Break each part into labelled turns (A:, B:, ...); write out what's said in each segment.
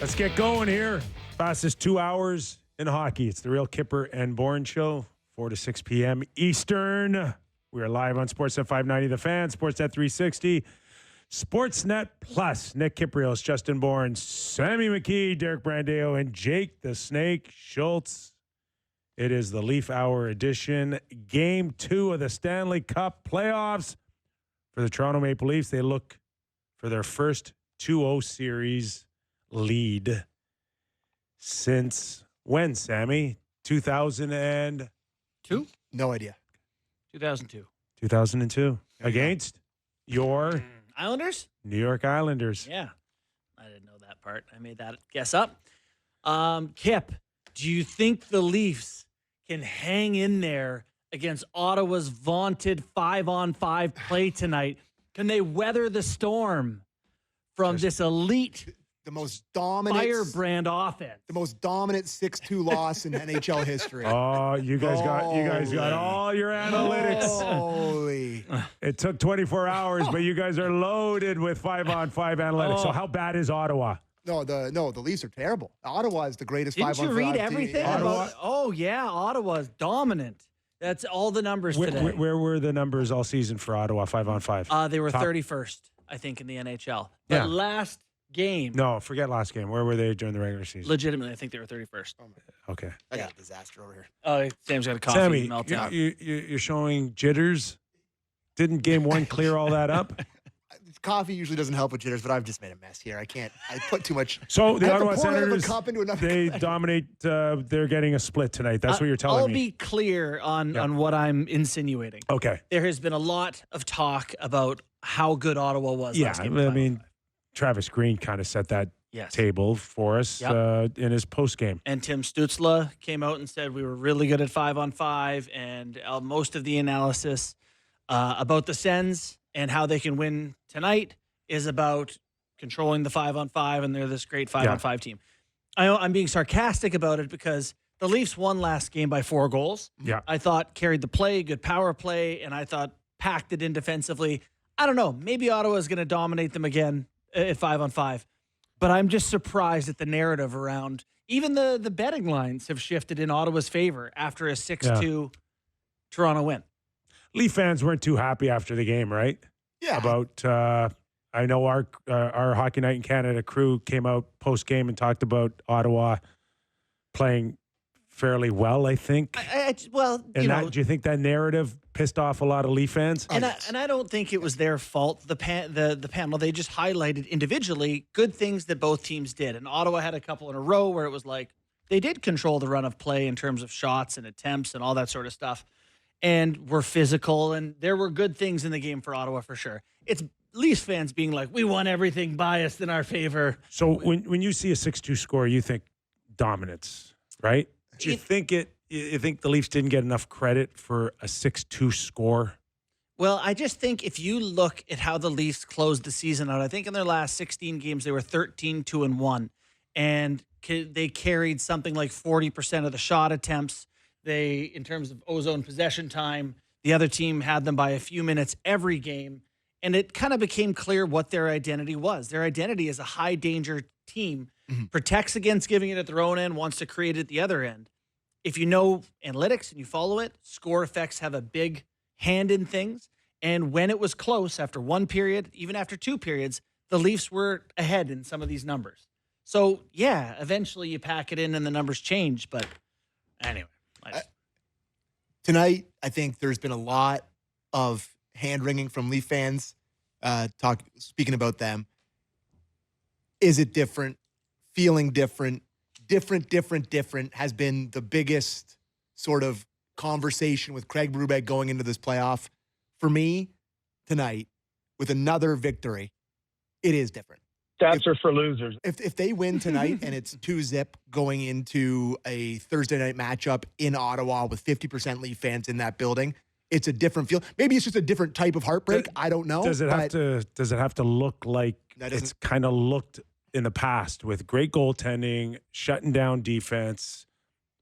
A: Let's get going here. Fastest 2 hours in hockey. It's the Real Kyper and Bourne Show, 4 to 6 p.m. Eastern. We are live on Sportsnet 590 The Fan, Sportsnet 360, Sportsnet Plus. Nick Kypreos, Justin Bourne, Sammy McKee, Derek Brandeo, and Jake the Snake Schultz. It is the Leaf Hour edition. Game 2 of the Stanley Cup playoffs for the Toronto Maple Leafs. They look for their first 2-0 series lead since when, Sammy? 2002?
B: No idea.
C: 2002.
A: 2002. Against your
C: Islanders?
A: New York Islanders.
C: Yeah. I didn't know that part. I made that guess up. Kip, do you think the Leafs can hang in there against Ottawa's vaunted 5-on-5 play tonight? Can they weather the storm from this elite
B: The most dominant
C: firebrand offense?
B: The most dominant 6-2 loss in NHL history.
A: Oh, you guys got all your analytics.
B: Holy.
A: It took 24 hours, but you guys are loaded with 5-on-5 analytics. So how bad is Ottawa?
B: No, the Leafs are terrible. Ottawa is the greatest
C: Didn't
B: 5-on-5
C: you read
B: team.
C: everything?
A: Ottawa?
C: Oh, yeah. Ottawa's dominant. That's all the numbers today.
A: Where were the numbers all season for Ottawa, 5-on-5?
C: They were
A: Top-
C: 31st, I think, in the NHL. But
A: Yeah.
C: last game,
A: No, forget last game. Where were they during the regular season?
C: legitimately, I think they were 31st.
A: Okay.
B: I got a disaster over here.
C: Oh, Sam's got a coffee
A: Sammy,
C: meltdown.
A: you're showing jitters. Didn't game one clear all that up?
B: Coffee usually doesn't help with jitters, but I've just made a mess here. I put too much.
A: So the
B: I have to
A: Ottawa
B: pour out of a
A: Senators,
B: cup into another
A: they
B: cup.
A: dominate. They're getting a split tonight. That's what you're telling
C: I'll
A: me.
C: be clear on what I'm insinuating.
A: Okay.
C: There has been a lot of talk about how good Ottawa was
A: Yeah,
C: last game.
A: I mean, Travis Green kind of set that
C: Yes.
A: table for us in his post game.
C: And Tim Stützle came out and said we were really good at 5-on-5, and most of the analysis about the Sens and how they can win tonight is about controlling the 5-on-5, and they're this great 5-on-5 team. I'm being sarcastic about it because the Leafs won last game by 4 goals.
A: Yeah.
C: I thought carried the play, good power play, and I thought packed it in defensively. I don't know. Maybe Ottawa is going to dominate them again at 5-on-5. But I'm just surprised at the narrative around even the betting lines have shifted in Ottawa's favor after a 6-2 Toronto win.
A: Leaf fans weren't too happy after the game, right?
B: Yeah.
A: About I know our Hockey Night in Canada crew came out post game and talked about Ottawa playing fairly well, I think.
C: Well,
A: do you think that narrative pissed off a lot of Leaf fans?
C: And I don't think it was their fault. The panel, they just highlighted individually good things that both teams did. And Ottawa had a couple in a row where it was like they did control the run of play in terms of shots and attempts and all that sort of stuff, and were physical. And there were good things in the game for Ottawa for sure. It's Leafs fans being like, we won everything biased in our favor.
A: So when you see a 6-2 score, you think dominance, right? Do you think you think the Leafs didn't get enough credit for a 6-2 score?
C: Well, I just think if you look at how the Leafs closed the season out, I think in their last 16 games, they were 13-2-1. And they carried something like 40% of the shot attempts. They, in terms of ozone possession time, the other team had them by a few minutes every game. And it kind of became clear what their identity was. Their identity is a high-danger team, protects against giving it at their own end, wants to create it at the other end. If you know analytics and you follow it, score effects have a big hand in things. And when it was close after one period, even after 2 periods, the Leafs were ahead in some of these numbers. So, yeah, eventually you pack it in and the numbers change. But anyway.
B: Tonight, I think there's been a lot of hand-wringing from Leaf fans speaking about them. Is it different? Feeling different? Different has been the biggest sort of conversation with Craig Berube going into this playoff. For me, tonight, with another victory, it is different.
D: Stats are for losers.
B: If they win tonight and it's 2-0 going into a Thursday night matchup in Ottawa with 50% Leaf fans in that building, it's a different feel. Maybe it's just a different type of heartbreak. I don't know.
A: Does it have to look like it's kind of looked in the past with great goaltending, shutting down defense,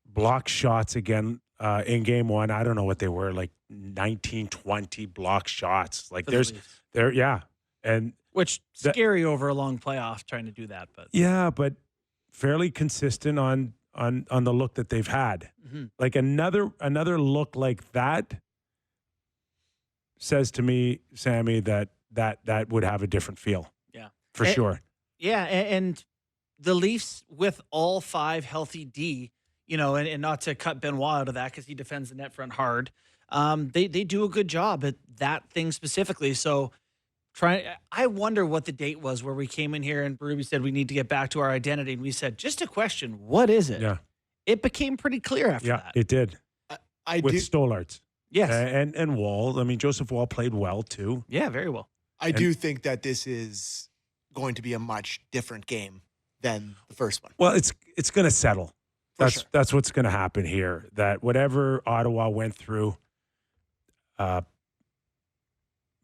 A: block shots again in game one? I don't know what they were, like 19, 20 block shots. Like and
C: which scary over a long playoff trying to do that, but
A: fairly consistent on the look that they've had.
C: Mm-hmm.
A: Like another look like that says to me, Sammy, that would have a different feel.
C: Yeah.
A: For sure.
C: Yeah, and the Leafs with all 5 healthy D, and not to cut Benoit out of that because he defends the net front hard. They do a good job at that thing specifically. So I wonder what the date was where we came in here and Berube said we need to get back to our identity. And we said, just a question, what is it?
A: Yeah.
C: It became pretty clear after that.
A: Yeah, it did. With Stolarz.
C: Yes.
A: And Wall. I mean, Joseph Wall played well too.
C: Yeah, very well.
B: I do think that this is going to be a much different game than the first one.
A: Well, it's going to settle. That's what's going to happen here. That whatever Ottawa went through,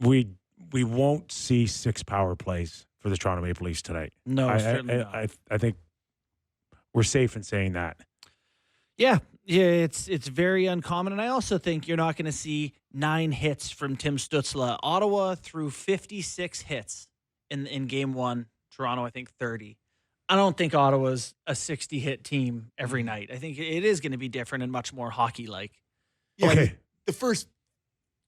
A: we won't see 6 power plays for the Toronto Maple Leafs tonight.
C: No, certainly not.
A: I think we're safe in saying that.
C: Yeah, it's very uncommon. And I also think you're not going to see 9 hits from Tim Stützle. Ottawa threw 56 hits in game 1. Toronto, I think 30. I don't think Ottawa's a 60-hit team every night. I think it is going to be different and much more hockey-like.
B: Yeah,
A: okay.
B: The first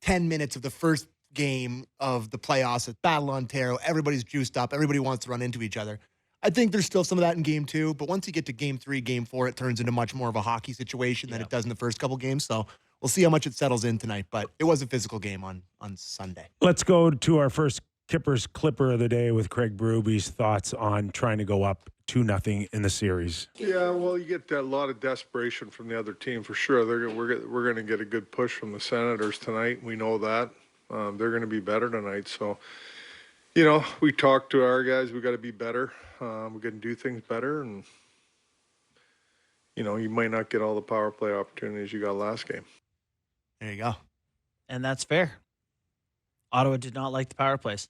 B: 10 minutes of the first game of the playoffs at Battle Ontario, everybody's juiced up. Everybody wants to run into each other. I think there's still some of that in game 2, but once you get to game 3, game 4, it turns into much more of a hockey situation than it does in the first couple games. So we'll see how much it settles in tonight, but it was a physical game on Sunday.
A: Let's go to our first Kippers Clipper of the day with Craig Berube's thoughts on trying to go up 2-0 in the series.
D: Yeah, well, you get a lot of desperation from the other team for sure. We're going to get a good push from the Senators tonight. We know that. They're going to be better tonight. So, we talk to our guys. We got to be better. We're going to do things better. And, you might not get all the power play opportunities you got last game.
B: There you go.
C: And that's fair. Ottawa did not like the power plays.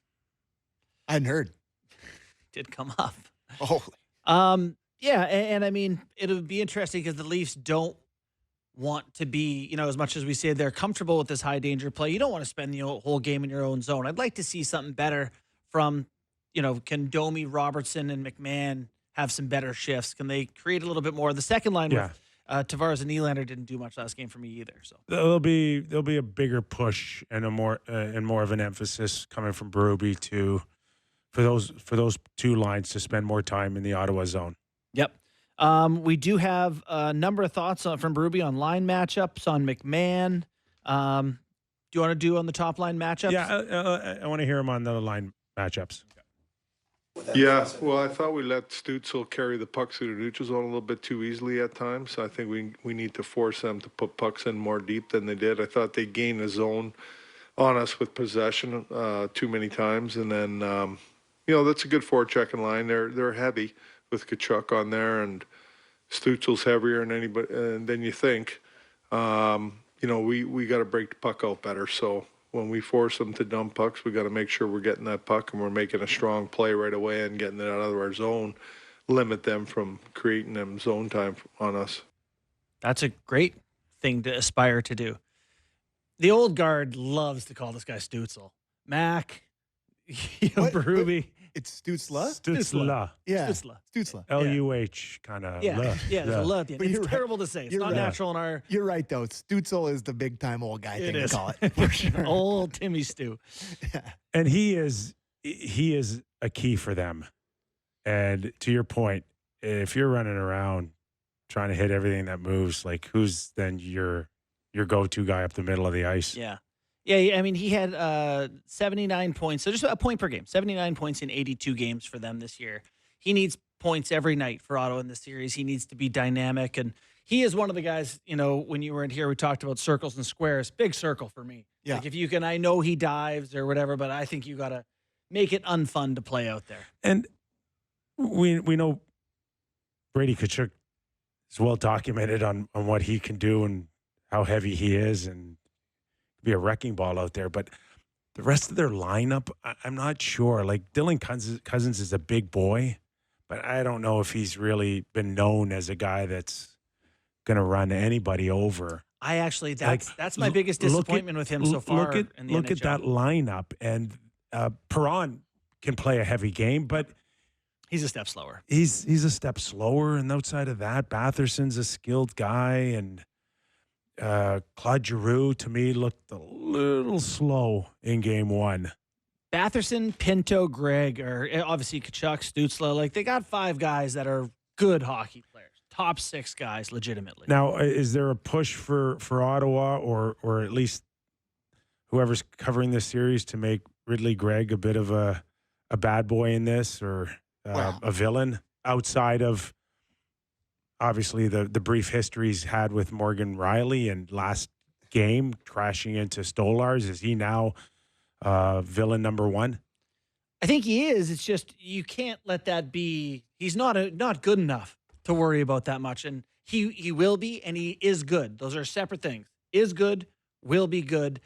B: I hadn't heard.
C: Did come up.
B: Oh.
C: Yeah, and I mean, it'll be interesting because the Leafs don't want to be, as much as we say they're comfortable with this high danger play, you don't want to spend the whole game in your own zone. I'd like to see something better from, can Domi, Robertson, and McMahon have some better shifts? Can they create a little bit more? The second line with Tavares and Nylander didn't do much last game for me either. So
A: there'll be a bigger push and more of an emphasis coming from Berube for those 2 lines to spend more time in the Ottawa zone.
C: Yep. We do have a number of thoughts from Berube on line matchups on McMahon. Do you want to do on the top line matchups?
A: Yeah, I want to hear him on the line matchups.
D: Yeah, well, I thought we let Stützle carry the pucks through the neutral zone a little bit too easily at times. I think we need to force them to put pucks in more deep than they did. I thought they gained the zone on us with possession too many times. And then, that's a good forechecking line. They're heavy with Tkachuk on there, and Stützle's heavier than you think. We got to break the puck out better. So when we force them to dump pucks, we got to make sure we're getting that puck and we're making a strong play right away and getting it out of our zone, limit them from creating them zone time on us.
C: That's a great thing to aspire to do. The old guard loves to call this guy Stützle. Mac, Berube.
B: It's Stützle?
A: Stützle.
B: Yeah.
C: Stützle.
A: L-U-H kind of.
C: Yeah, there's a love.
B: But
C: It's
B: you're
C: terrible to say. It's not natural in our...
B: You're right, though. Stützle is the big-time old guy thing
C: is.
B: to call it. For sure.
C: Old Timmy Stew.
B: Yeah.
A: And he is a key for them. And to your point, if you're running around trying to hit everything that moves, like who's then your go-to guy up the middle of the ice?
C: Yeah. Yeah, I mean, he had 79 points, so just a point per game, 79 points in 82 games for them this year. He needs points every night for Ottawa in this series. He needs to be dynamic, and he is one of the guys, when you were in here, we talked about circles and squares. Big circle for me.
B: Yeah.
C: Like if you can, I know he dives or whatever, but I think you got to make it unfun to play out there.
A: And we know Brady Tkachuk is well documented on what he can do and how heavy he is, and be a wrecking ball out there. But the rest of their lineup, I'm not sure. Like Dylan Cousins is a big boy, but I don't know if he's really been known as a guy that's going to run anybody over.
C: I actually, that's my biggest disappointment with him so far.
A: Look at that lineup, and Perron can play a heavy game, but
C: He's a step slower.
A: He's a step slower, and outside of that, Batherson's a skilled guy, and Claude Giroux to me looked a little slow in game one.
C: Batherson, Pinto, Gregg, or obviously Kachuk, Stützle. Like, they got 5 guys that are good hockey players. Top 6 guys, legitimately.
A: Now, is there a push for Ottawa or at least whoever's covering this series to make Ridley Gregg a bit of a bad boy in this, or a villain outside of obviously the brief history he's had with Morgan Riley and last game crashing into Stolars? Is he now villain number 1?
C: I think he is. It's just you can't let that be. He's not good enough to worry about that much, and he will be, and he is good. Those are separate things. Is good, will be good.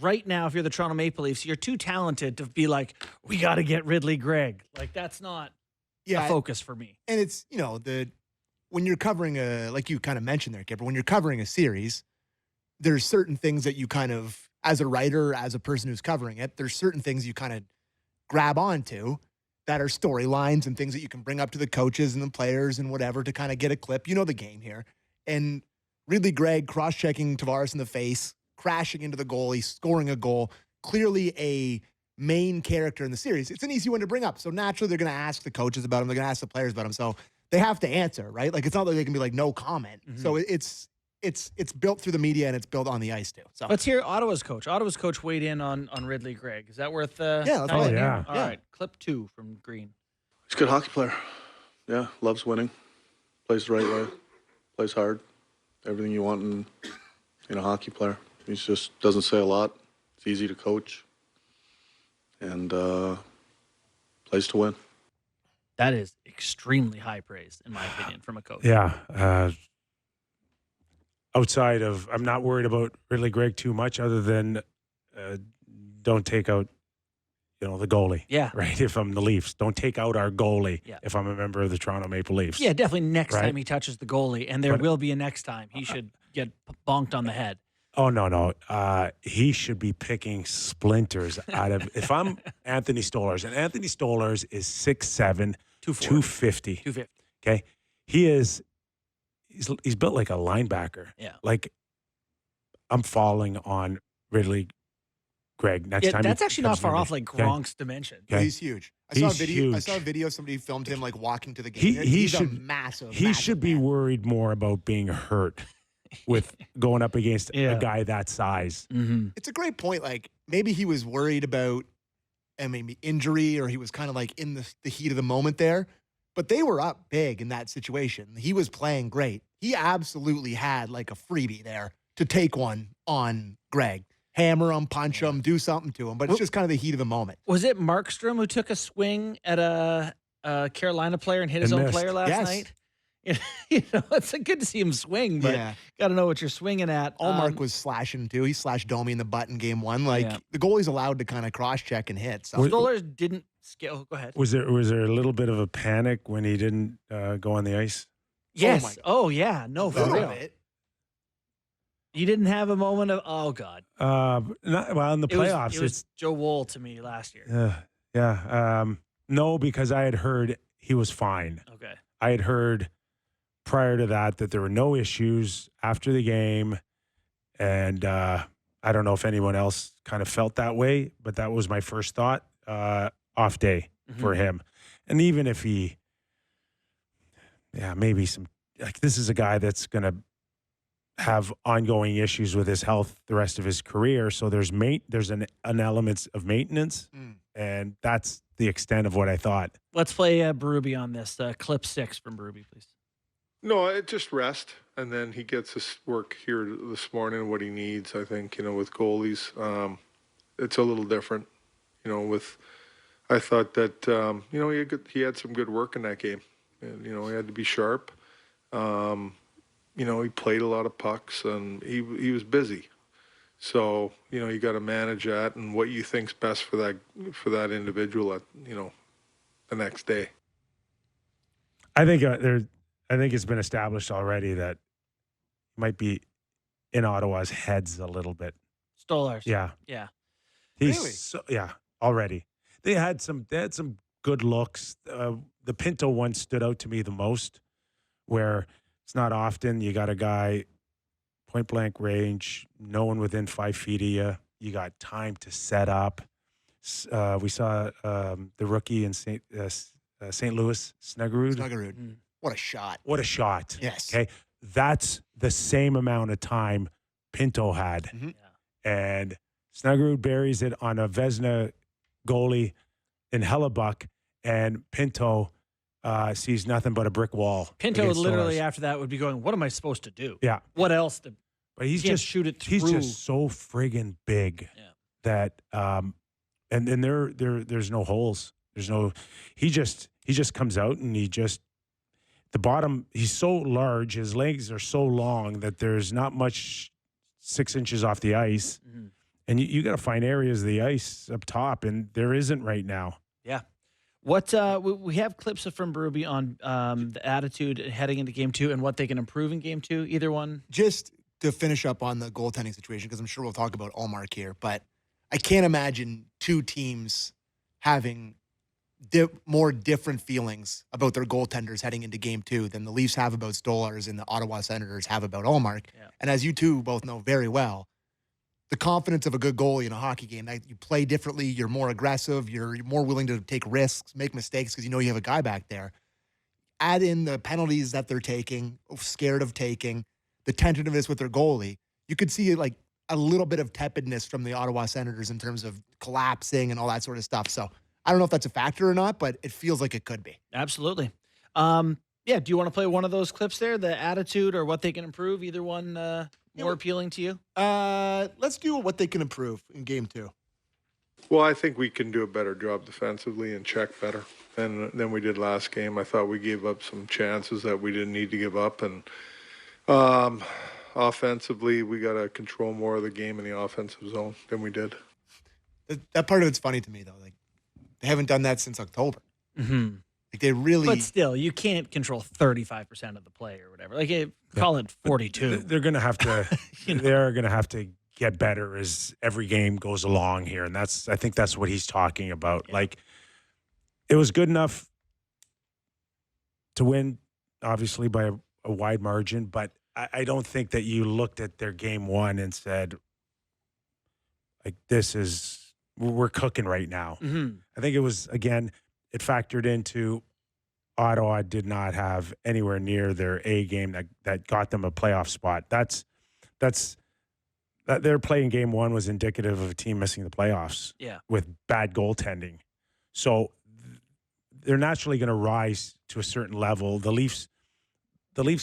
C: Right now, if you're the Toronto Maple Leafs, you're too talented to be like, we got to get Ridley Gregg. Like, that's not a focus for me.
B: And it's, when you're covering like you kind of mentioned there, Kyper, when you're covering a series, there's certain things that you kind of, as a writer, as a person who's covering it, there's certain things you kind of grab onto that are storylines and things that you can bring up to the coaches and the players and whatever to kind of get a clip. You know the game here. And Ridley Gregg cross-checking Tavares in the face, crashing into the goalie, scoring a goal, clearly a main character in the series. It's an easy one to bring up. So naturally, they're going to ask the coaches about him. They're going to ask the players about him. So they have to answer, right? Like, it's not like they can be like, no comment. Mm-hmm. So it's built through the media and it's built on the ice too. So
C: let's hear Ottawa's coach. Ottawa's coach weighed in on Ridley Gregg. Is that worth?
B: Yeah.
C: All
A: yeah.
C: right. Clip 2 from Green.
E: He's a good hockey player. Yeah, loves winning. Plays the right way. Plays hard. Everything you want in a hockey player. He just doesn't say a lot. It's easy to coach. And plays to win.
C: That is extremely high praise, in my opinion, from a coach.
A: Yeah. Outside of, I'm not worried about Ridley Gregg too much, other than don't take out, the goalie.
C: Yeah.
A: Right. If I'm the Leafs, don't take out our goalie.
C: Yeah.
A: If I'm a member of the Toronto Maple Leafs.
C: Yeah, definitely next
A: Right?
C: time he touches the goalie, and there will be a next time. He should get bonked on the head.
A: Oh, no. He should be picking splinters out of, if I'm Anthony Stolars, and Anthony Stolars is 6'7", 250.
C: 250.
A: Okay. He's built like a linebacker.
C: Yeah.
A: Like, I'm falling on Ridley Gregg next time.
C: That's actually not far off like Gronk's dimension.
A: Okay.
B: He's huge. I saw a
A: Huge.
B: video. Somebody filmed him like walking to the game.
A: He
B: He's
A: should,
B: a massive.
A: He
B: massive
A: should be
B: man.
A: worried more about being hurt with going up against a guy that size.
C: Mm-hmm.
B: It's a great point. Like, maybe he was worried about maybe injury, or he was kind of like in the heat of the moment there. But they were up big in that situation. He was playing great. He absolutely had like a freebie there to take one on Gregg. Hammer him, punch him, do something to him. But it's just kind of the heat of the moment.
C: Was it Markstrom who took a swing at a Carolina player and hit his own
A: missed.
C: player last night? It's good to see him swing, but got to know what you're swinging at.
B: Allmark was slashing too. He slashed Domi in the butt in game 1. Like, the goalie's allowed to kind of cross-check and hit. So
C: Stolars didn't scale. Go ahead.
A: Was there a little bit of a panic when he didn't go on the ice?
C: Yes. Oh, yeah. No, for real.
B: It.
C: You didn't have a moment of, oh, God.
A: In the playoffs,
C: it was Joe Wool to me last year.
A: No, because I had heard he was fine.
C: Okay.
A: I had heard prior to that there were no issues after the game, and I don't know if anyone else kind of felt that way, but that was my first thought. Off day for him, and even if he, maybe some, like, this is a guy that's gonna have ongoing issues with his health the rest of his career. So there's an element of maintenance, and that's the extent of what I thought.
C: Let's play Berube on this. Clip 6 from Berube, please.
D: No, it just rest, and then he gets his work here this morning, what he needs, I think, with goalies. It's a little different, I thought that, he had some good work in that game. And, he had to be sharp. He played a lot of pucks, and he was busy. So, you got to manage that and what you think's best for that individual at, the next day.
A: I think it's been established already that he might be in Ottawa's heads a little bit.
C: Stolars.
A: Yeah.
C: Yeah.
A: He's
B: Really?
A: already. They had some good looks. The Pinto one stood out to me the most, where it's not often you got a guy point blank range, no one within 5 feet of you. You got time to set up. We saw the rookie in St. Louis, Snuggerud.
B: Snuggerud. What a shot.
A: What a shot.
B: Yes.
A: Okay. That's the same amount of time Pinto had.
B: Mm-hmm.
A: And Snuggerud buries it on a Vezina goalie in Hellebuck, and Pinto sees nothing but a brick wall.
C: Pinto
A: against
C: literally
A: Oilers.
C: after that would be going, what am I supposed to do?
A: Yeah.
C: What else?
A: But he's
C: Can't
A: just
C: shoot it through.
A: He's just so friggin' big that and then there's no holes. There's no he just comes out and the bottom, he's so large, his legs are so long that there's not much 6 inches off the ice.
C: Mm-hmm.
A: And you got to find areas of the ice up top, and there isn't right now.
C: Yeah. What we have clips from Berube on the attitude heading into game 2 and what they can improve in game 2. Either one.
B: Just to finish up on the goaltending situation, because I'm sure we'll talk about Allmark here, but I can't imagine two teams having more different feelings about their goaltenders heading into game 2 than the Leafs have about Stolarz and the Ottawa Senators have about Allmark.
C: Yeah.
B: And as you two both know very well, the confidence of a good goalie in a hockey game, that you play differently, you're more aggressive, you're more willing to take risks, make mistakes because you know you have a guy back there. Add in the penalties that they're taking, scared of taking, the tentativeness with their goalie. You could see like a little bit of tepidness from the Ottawa Senators in terms of collapsing and all that sort of stuff. So I don't know if that's a factor or not, but it feels like it could be.
C: Absolutely. Yeah. Do you want to play one of those clips there, the attitude or what they can improve? Either one more appealing to you?
B: Let's do what they can improve in game 2.
D: Well, I think we can do a better job defensively and check better than we did last game. I thought we gave up some chances that we didn't need to give up. And offensively, we got to control more of the game in the offensive zone than we did.
B: That part of it's funny to me, though. Like, they haven't done that since October.
C: Mm-hmm.
B: Like, they really...
C: But still, you can't control 35% of the play or whatever. Like, call it 42.
A: They're going to have to. They're going to have to get better as every game goes along here, and I think that's what he's talking about. Yeah. Like, it was good enough to win, obviously by a wide margin, but I don't think that you looked at their game 1 and said, like, we're cooking right now.
C: Mm-hmm.
A: I think it was, again, it factored into Ottawa did not have anywhere near their A game that got them a playoff spot. That's their play in game 1 was indicative of a team missing the playoffs with bad goaltending. So they're naturally going to rise to a certain level. The Leafs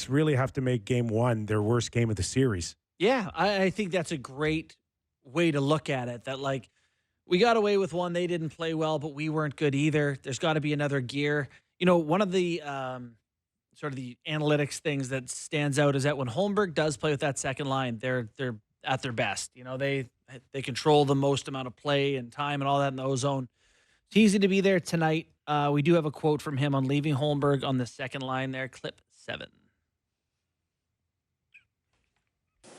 A: really have to make game 1 their worst game of the series.
C: Yeah, I think that's a great way to look at it. That, like, we got away with one. They didn't play well, but we weren't good either. There's got to be another gear. You know, one of the sort of the analytics things that stands out is that when Holmberg does play with that second line, they're at their best. You know, they control the most amount of play and time and all that in the ozone. It's easy to be there tonight. We do have a quote from him on leaving Holmberg on the second line there. Clip 7.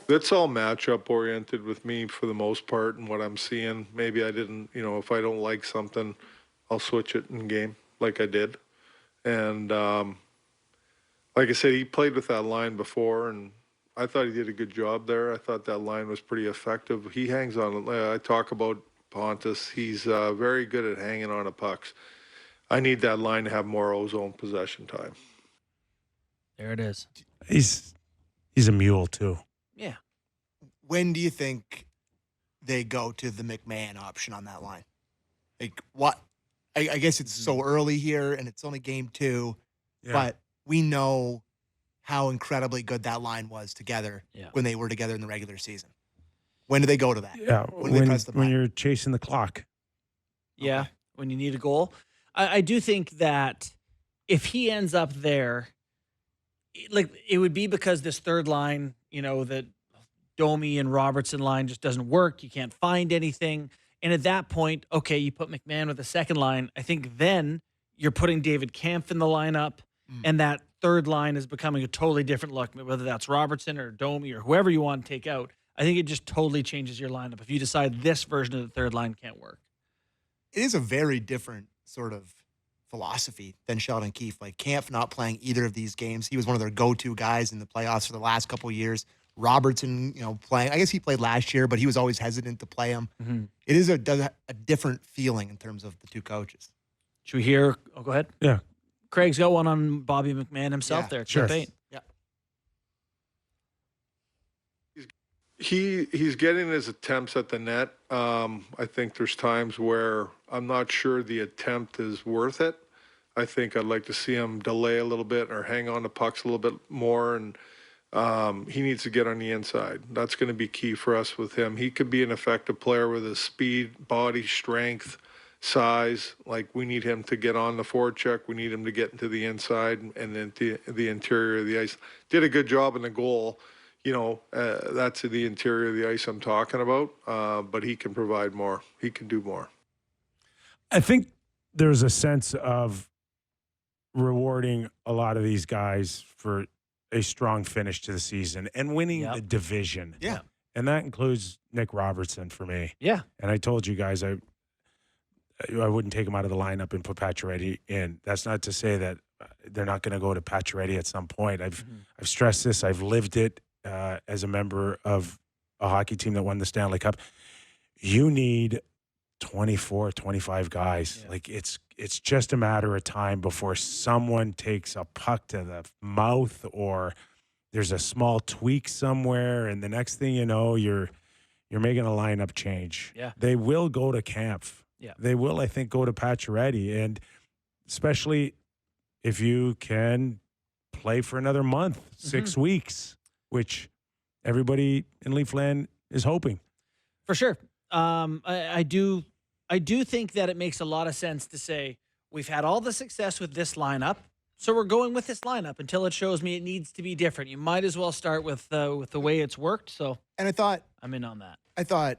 D: It's all matchup oriented with me for the most part and what I'm seeing. Maybe I didn't, if I don't like something, I'll switch it in game like I did. And like I said, he played with that line before, and I thought he did a good job there. I thought that line was pretty effective. He hangs on. I talk about Pontus. He's very good at hanging on to pucks. I need that line to have more ozone possession time.
C: There it is.
A: He's a mule too.
C: Yeah.
B: When do you think they go to the McMahon option on that line? Like, what? I guess it's so early here, and it's only game 2, but we know how incredibly good that line was together when they were together in the regular season. When do they go to that?
A: Yeah,
B: when do they press the button?
A: When you're chasing the clock.
C: Yeah,
B: Okay.
C: when you need a goal. I do think that if he ends up there, like, it would be because this third line, that Domi and Robertson line just doesn't work. You can't find anything. And at that point, okay, you put McMahon with the second line. I think then you're putting David Kampf in the lineup, and that third line is becoming a totally different look, whether that's Robertson or Domi or whoever you want to take out. I think it just totally changes your lineup if you decide this version of the third line can't work.
B: It is a very different sort of philosophy than Sheldon Keefe. Like Kampf not playing either of these games. He was one of their go-to guys in the playoffs for the last couple of years. Robertson, playing. I guess he played last year, but he was always hesitant to play him.
C: Mm-hmm.
B: It is a different feeling in terms of the two coaches.
C: Should we hear? Oh, go ahead.
A: Yeah.
C: Craig's got one on Bobby McMahon himself there.
A: Sure.
C: Clip 8.
B: Yeah.
D: He's getting his attempts at the net. I think there's times where I'm not sure the attempt is worth it. I think I'd like to see him delay a little bit or hang on to pucks a little bit more, and he needs to get on the inside. That's going to be key for us with him. He could be an effective player with his speed, body, strength, size. Like, we need him to get on the forecheck. We need him to get into the inside and into the interior of the ice. Did a good job in the goal. That's the interior of the ice I'm talking about, but he can provide more. He can do more.
A: I think there's a sense of rewarding a lot of these guys for a strong finish to the season and winning the division.
B: Yeah.
A: And that includes Nick Robertson for me.
C: Yeah.
A: And I told you guys I wouldn't take him out of the lineup and put Pacioretty in. That's not to say that they're not going to go to Pacioretty at some point. I've stressed this. I've lived it as a member of a hockey team that won the Stanley Cup. You need 24, 25 guys.
C: Yeah.
A: Like, it's just a matter of time before someone takes a puck to the mouth or there's a small tweak somewhere, and the next thing you know, you're making a lineup change.
C: Yeah.
A: They will go to Kampf.
C: Yeah.
A: They will, I think, go to Pacioretty, and especially if you can play for another month, 6 weeks, which everybody in Leafland is hoping.
C: For sure. I do think that it makes a lot of sense to say we've had all the success with this lineup, so we're going with this lineup until it shows me it needs to be different. You might as well start with the way it's worked. So,
B: And I thought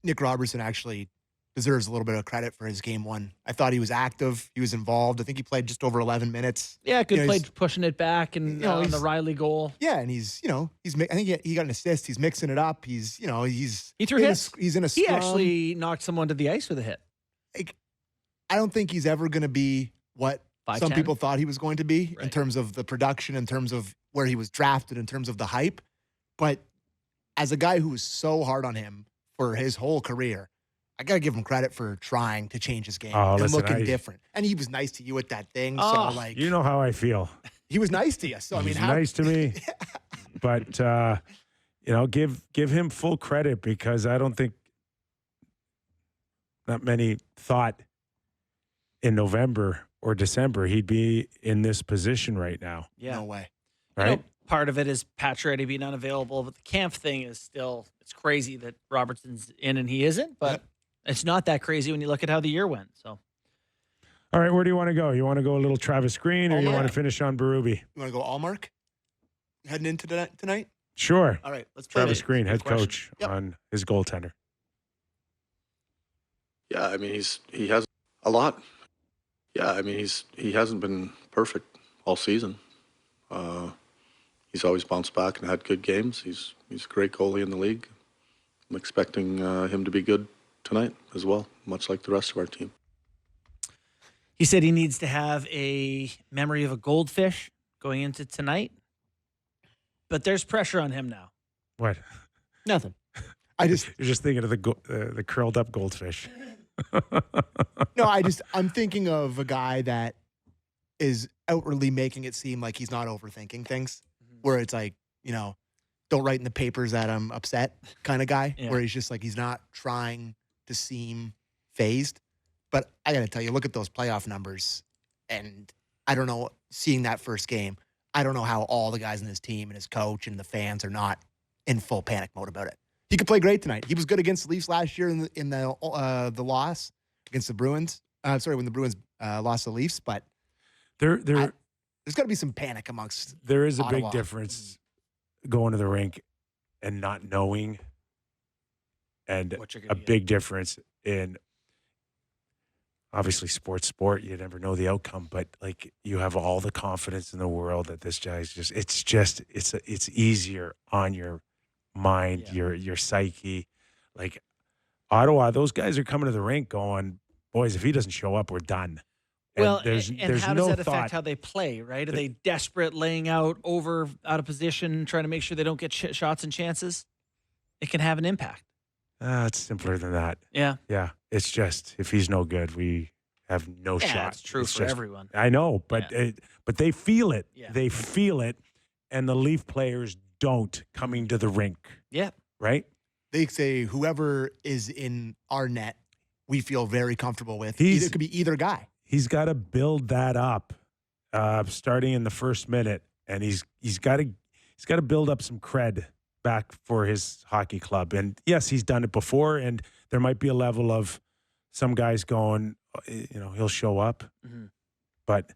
B: Nick Robertson actually deserves a little bit of credit for his game one. I thought he was active. He was involved. I think he played just over 11 minutes.
C: Yeah, good play pushing it back and on the Riley goal.
B: Yeah, and he's I think he got an assist. He's mixing it up. He
C: threw hits.
B: He's in a
C: He
B: scrum.
C: actually knocked someone to the ice with a hit.
B: I don't think he's ever going to be what
C: 5'10"?
B: some people thought he was going to be in
C: Right.
B: terms of the production, in terms of where he was drafted, in terms of the hype. But as a guy who was so hard on him for his whole career, I got to give him credit for trying to change his game and
A: listen,
B: looking different. And he was nice to you at that thing.
C: Oh,
B: so, like,
A: You know how I feel.
B: he was nice to you. So,
A: He's nice to me. But, give him full credit, because I don't think not many thought in November or December he'd be in this position right now.
C: Yeah.
B: No way.
A: Right?
C: Part of it is Pacioretty being unavailable, but the Kampf thing is still, it's crazy that Robertson's in and he isn't, but it's not that crazy when you look at how the year went. So,
A: All right, where do you want to go? You want to go a little Travis Green, or you want to finish on Berube?
B: You want to go Allmark heading into tonight?
A: Sure.
B: All right, let's play
A: Travis
B: it.
A: Green,
C: Good
A: head
C: question.
A: coach
B: Yep.
A: on his goaltender.
E: Yeah, I mean, he has a lot. Yeah, I mean, he hasn't been perfect all season. He's always bounced back and had good games. He's a great goalie in the league. I'm expecting him to be good tonight as well, much like the rest of our team.
C: he said he needs to have a memory of a goldfish going into tonight, but there's pressure on him now.
A: What?
B: Nothing.
A: You're just thinking of the curled up goldfish.
B: No, I'm thinking of a guy that is outwardly making it seem like he's not overthinking things, where it's like, don't write in the papers that I'm upset kind of guy,
C: Yeah.
B: where he's just like, he's not trying to seem phased. But I got to tell you, look at those playoff numbers. And I don't know, seeing that first game, I don't know how all the guys in his team and his coach and the fans are not in full panic mode about it. He could play great tonight. He was good against the Leafs last year in the loss against the Bruins. When the Bruins lost the Leafs, but
A: There's
B: got to be some panic amongst.
A: there is a
B: Ottawa.
A: big difference going to the rink and not knowing, and
C: What you're
A: a
C: gonna get.
A: big difference in, obviously, sport. You never know the outcome, but like, you have all the confidence in the world that this guy's it's easier on your mind, your psyche. Like, Ottawa, those guys are coming to the rink going, boys, if he doesn't show up, we're done.
C: Well,
A: there's
C: how
A: no
C: does that
A: thought.
C: affect how they play, right? Are they desperate, laying out out of position, trying to make sure they don't get shots and chances? It can have an impact.
A: It's simpler than that.
C: Yeah.
A: Yeah. It's just, if he's no good, we have no shot.
C: Yeah, it's true for everyone.
A: I know, but but they feel it.
C: Yeah.
A: They feel it, and the Leaf players don't coming to the rink.
C: Yeah.
A: Right?
B: They say whoever is in our net, we feel very comfortable with.
A: He's-
B: It could be either guy.
A: He's got to build that up, starting in the first minute, and he's got to build up some cred back for his hockey club. And yes, he's done it before, and there might be a level of some guys going, he'll show up, but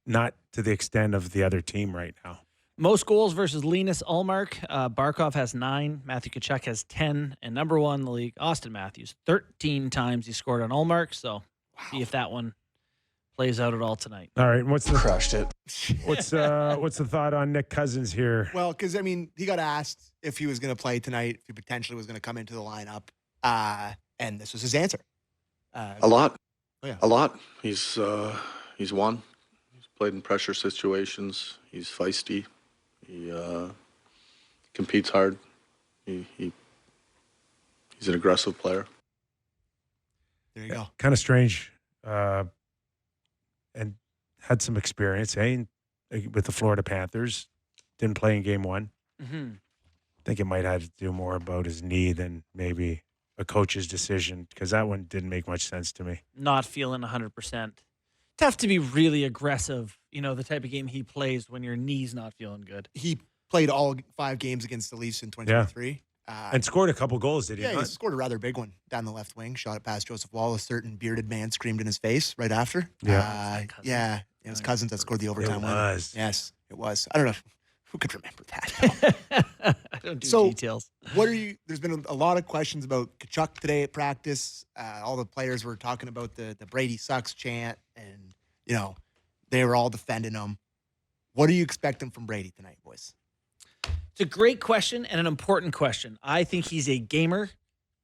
A: not to the extent of the other team right now.
C: Most goals versus Linus Ullmark. Barkov has 9. Matthew Tkachuk has 10. And number 1 in the league, Austin Matthews. 13 times he scored on Ullmark. So see if that one plays out at all tonight.
A: All right, what's the
F: Crushed it.
A: what's the thought on Nick Cousins here?
B: Well, because, he got asked if he was going to play tonight, if he potentially was going to come into the lineup. And this was his answer.
E: A lot.
B: Oh, yeah.
E: A lot. He's won. He's played in pressure situations. He's feisty. He competes hard. He's an aggressive player.
B: There you go.
A: Kind of strange, and had some experience, with the Florida Panthers. Didn't play in game 1.
C: Mm-hmm.
A: I think it might have to do more about his knee than maybe a coach's decision, because that one didn't make much sense to me.
C: Not feeling 100%. Tough to be really aggressive, the type of game he plays when your knee's not feeling good.
B: He played all 5 games against the Leafs in 2023.
A: And scored a couple goals, did he?
B: Yeah, he
A: not?
B: scored a rather big one down the left wing. Shot it past Joseph Wall. A certain bearded man screamed in his face right after.
A: Yeah.
B: It was Cousins that scored the overtime
A: It
B: winner.
A: was.
B: Yes, it was. I don't know who could remember that.
C: I don't do
B: So-
C: details.
B: There's been a lot of questions about Tkachuk today at practice. All the players were talking about the Brady sucks chant, and, they were all defending him. What are you expecting from Brady tonight, boys?
C: It's a great question and an important question. I think he's a gamer.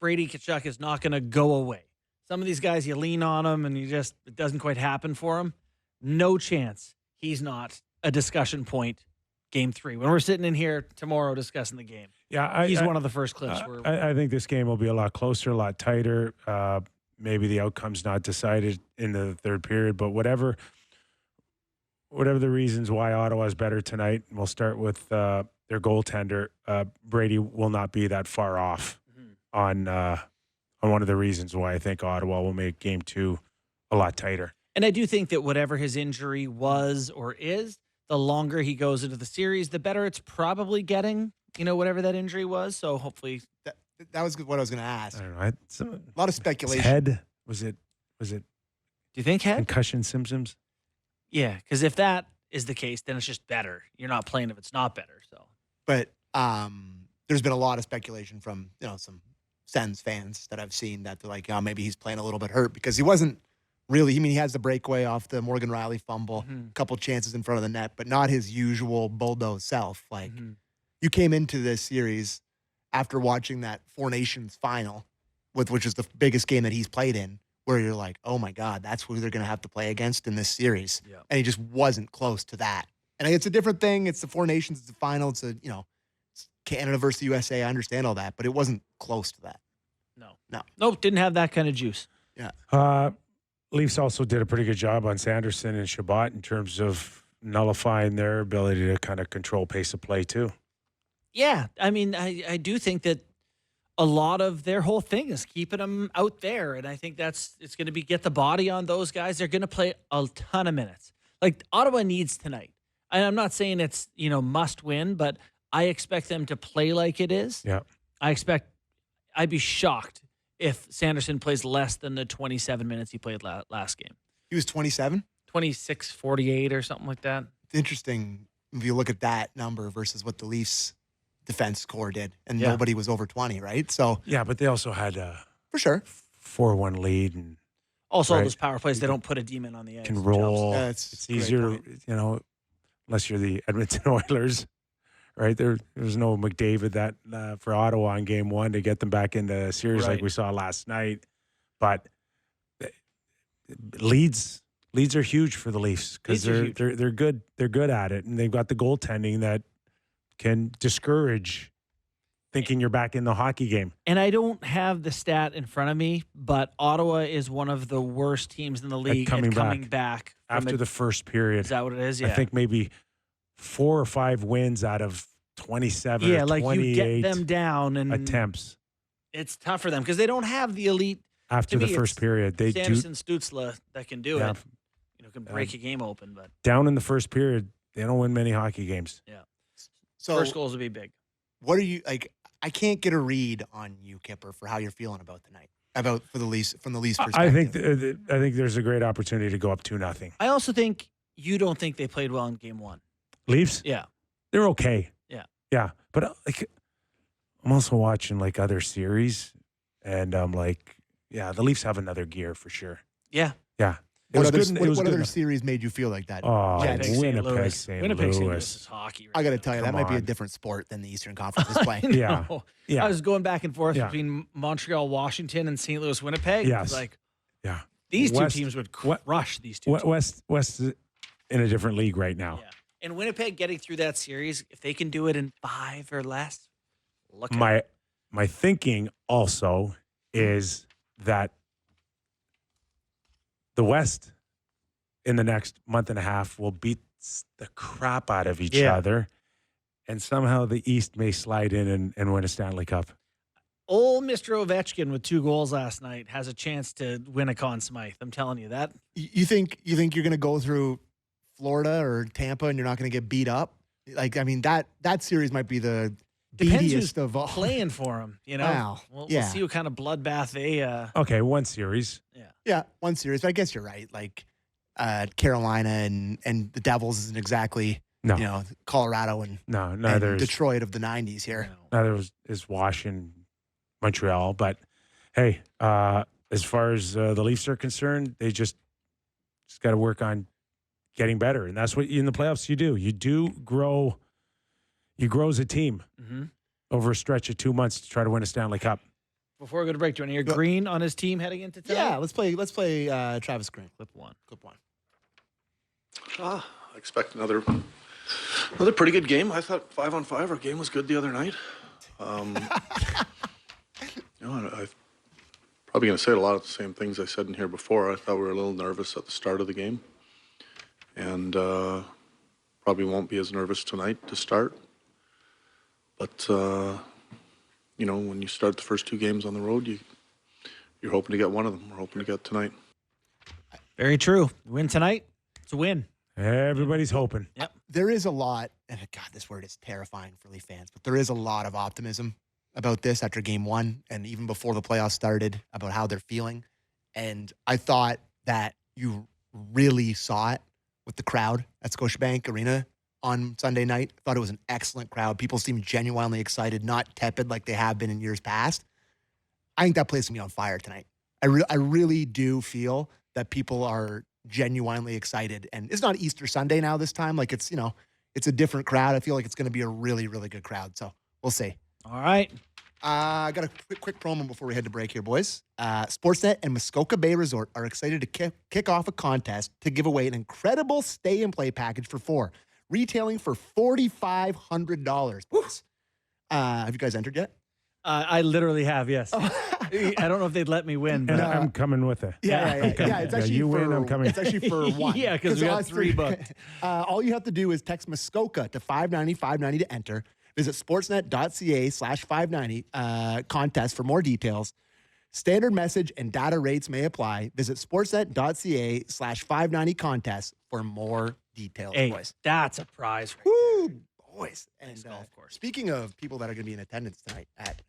C: Brady Tkachuk is not going to go away. Some of these guys, you lean on them and it doesn't quite happen for him. No chance he's not a discussion point game 3. When we're sitting in here tomorrow discussing the game,
A: Yeah,
C: he's one of the first clips.
A: I think this game will be a lot closer, a lot tighter. Maybe the outcome's not decided in the third period, but whatever the reasons why Ottawa's better tonight, we'll start with their goaltender. Brady will not be that far off on one of the reasons why I think Ottawa will make game 2 a lot tighter.
C: And I do think that whatever his injury was or is, the longer he goes into the series, the better it's probably getting, whatever that injury was. So hopefully
B: That was what I was going to ask.
A: I don't know.
B: A lot of speculation.
A: Head, was it
C: do you think head?
A: concussion symptoms?
C: Yeah, because if that is the case, then it's just better. You're not playing if it's not better. So
B: But there's been a lot of speculation from some Sens fans that I've seen that they're like, maybe he's playing a little bit hurt because he wasn't really. He has the breakaway off the Morgan Riley fumble, a couple chances in front of the net, but not his usual bulldoze self. Like you came into this series after watching that Four Nations final, which is the biggest game that he's played in, where you're like, oh my God, that's who they're going to have to play against in this series.
C: Yeah.
B: And he just wasn't close to that. And it's a different thing. It's the Four Nations. It's the final. It's it's Canada versus USA. I understand all that, but it wasn't close to that.
C: Nope, didn't have that kind of juice.
B: Yeah.
A: Leafs also did a pretty good job on Sanderson and Shabbat in terms of nullifying their ability to kind of control pace of play too.
C: Yeah, I mean, I do think that a lot of their whole thing is keeping them out there, and I think it's going to be get the body on those guys. They're going to play a ton of minutes. Like Ottawa needs tonight. And I'm not saying it's must win, but I expect them to play like it is.
A: Yeah.
C: I'd be shocked if Sanderson plays less than the 27 minutes he played last game.
B: He was 27.
C: 26-48 or something like that.
B: It's interesting if you look at that number versus what the Leafs defense score did, and
C: Yeah.
B: nobody was over 20, right? So
A: Yeah, but they also had a
B: for sure,
A: 4-1 lead and
C: Also, all
A: Right.
C: those power plays, they don't put a demon on the ice.
A: can
C: which
A: roll.
C: helps.
B: Yeah, it's
A: It's
B: a great
A: easier,
B: point.
A: unless you're the Edmonton Oilers, right? There's no McDavid that for Ottawa in game 1 to get them back into the series like
C: Right.
A: we saw last night. But leads Leads are huge for the Leafs because
C: Leads are
A: they're good. They're good at it, and they've got the goaltending that can discourage thinking you're back in the hockey game.
C: And I don't have the stat in front of me, but Ottawa is one of the worst teams in the league at coming back
A: after the first period.
C: Is that what it is? Yeah.
A: I think maybe 4 or 5 wins out of 27
C: yeah,
A: or
C: like
A: 28
C: you get them down and
A: attempts.
C: It's tough for them because they don't have the elite
A: After
C: to
A: the
C: me,
A: first period, they
C: Samson Stützle that can do
A: Yeah.
C: it. Can break a game open, but
A: down in the first period, they don't win many hockey games.
C: yeah.
B: So
C: First goals would be big.
B: what are you like? I can't get a read on you, Kyper, for how you're feeling about the night. For the Leafs from the Leafs perspective.
A: I think there's a great opportunity to go up 2-0.
C: I also think you don't think they played well in game 1.
A: Leafs,
C: Yeah.
A: they're okay.
C: Yeah.
A: Yeah, but I'm also watching like other series, and I'm like, yeah, the Leafs have another gear for sure.
C: Yeah.
A: Yeah.
B: What other,
A: It was
B: what
A: good
B: other
A: enough.
B: series made you feel like that?
A: Oh,
B: Jets?
A: Winnipeg, St.
C: Winnipeg, St.
A: Louis.
C: Louis is hockey. Right
B: I got to
C: now.
B: tell you, that
A: Come
B: might be a
A: on.
B: different sport than the Eastern Conference is playing.
A: Yeah.
C: No.
A: Yeah.
C: I was going back and forth
A: Yeah.
C: between Montreal, Washington, and St. Louis, Winnipeg.
A: Yes.
C: Like
A: Yeah.
C: these
A: West-
C: two teams would
A: what-
C: crush these two. teams.
A: West is in a different league right now.
C: Yeah. And Winnipeg getting through that series, if they can do it in 5 or less, look at
A: My thinking also is that the West in the next month and a half will beat the crap out of each
C: Yeah.
A: other, and somehow the East may slide in and win a Stanley Cup.
C: Old Mr. Ovechkin with 2 goals last night has a chance to win a Conn Smythe. I'm telling you that.
B: You think you're going to go through Florida or Tampa and you're not going to get beat up? Like, I mean, that series might be the
C: Depends who's
B: beatiest of all.
C: playing for him. You know,
B: Wow.
C: we'll
B: Yeah.
C: see what kind of bloodbath they.
A: Okay, one series.
B: Yeah, one series. But I guess you're right. Like Carolina and the Devils isn't exactly
A: No.
B: Colorado and
A: Neither is
B: Detroit of the 90s here.
A: is Washington, Montreal. But hey, as far as the Leafs are concerned, they just got to work on getting better, and that's what in the playoffs you do. You do grow. You grow as a team over a stretch of 2 months to try to win a Stanley Cup.
C: Before we go to break, do you want to hear Green on his team heading into tonight?
B: Yeah, let's play Travis Green.
C: Clip 1.
E: I expect another pretty good game. I thought 5-on-5 our game was good the other night. I'm probably going to say a lot of the same things I said in here before. I thought we were a little nervous at the start of the game, and probably won't be as nervous tonight to start. But when you start the first 2 games on the road, you're hoping to get one of them. We're hoping to get tonight.
C: Very true. Win tonight, it's a win.
A: Everybody's hoping.
C: Yep.
B: There is a lot, and God, this word is terrifying for Leaf fans, but there is a lot of optimism about this after game 1 and even before the playoffs started about how they're feeling. And I thought that you really saw it with the crowd at Scotiabank Arena on Sunday night. I thought it was an excellent crowd. People seemed genuinely excited, not tepid like they have been in years past. I think that place will be on fire tonight. I really do feel that people are genuinely excited. And it's not Easter Sunday now this time. Like it's a different crowd. I feel like it's going to be a really, really good crowd. So we'll see.
C: All right.
B: I got a quick promo before we head to break here, boys. Sportsnet and Muskoka Bay Resort are excited to kick off a contest to give away an incredible stay-and-play package for 4, retailing for $4,500. Have you guys entered yet?
C: I literally have, yes. I don't know if they'd let me win, but
A: And I'm coming with it.
B: Yeah. It's actually
A: you
B: for,
A: win, I'm coming.
B: It's actually for 1.
C: Yeah, 'cause we got
B: us
C: 3 booked.
B: All you have to do is text Muskoka to 590 to enter. Visit sportsnet.ca/590 contest for more details. Standard message and data rates may apply. Visit sportsnet.ca/590 contest for more details,
C: hey,
B: boys.
C: that's a prize right
B: Woo, boys. And
C: golf course.
B: speaking of people that are going to be in attendance tonight at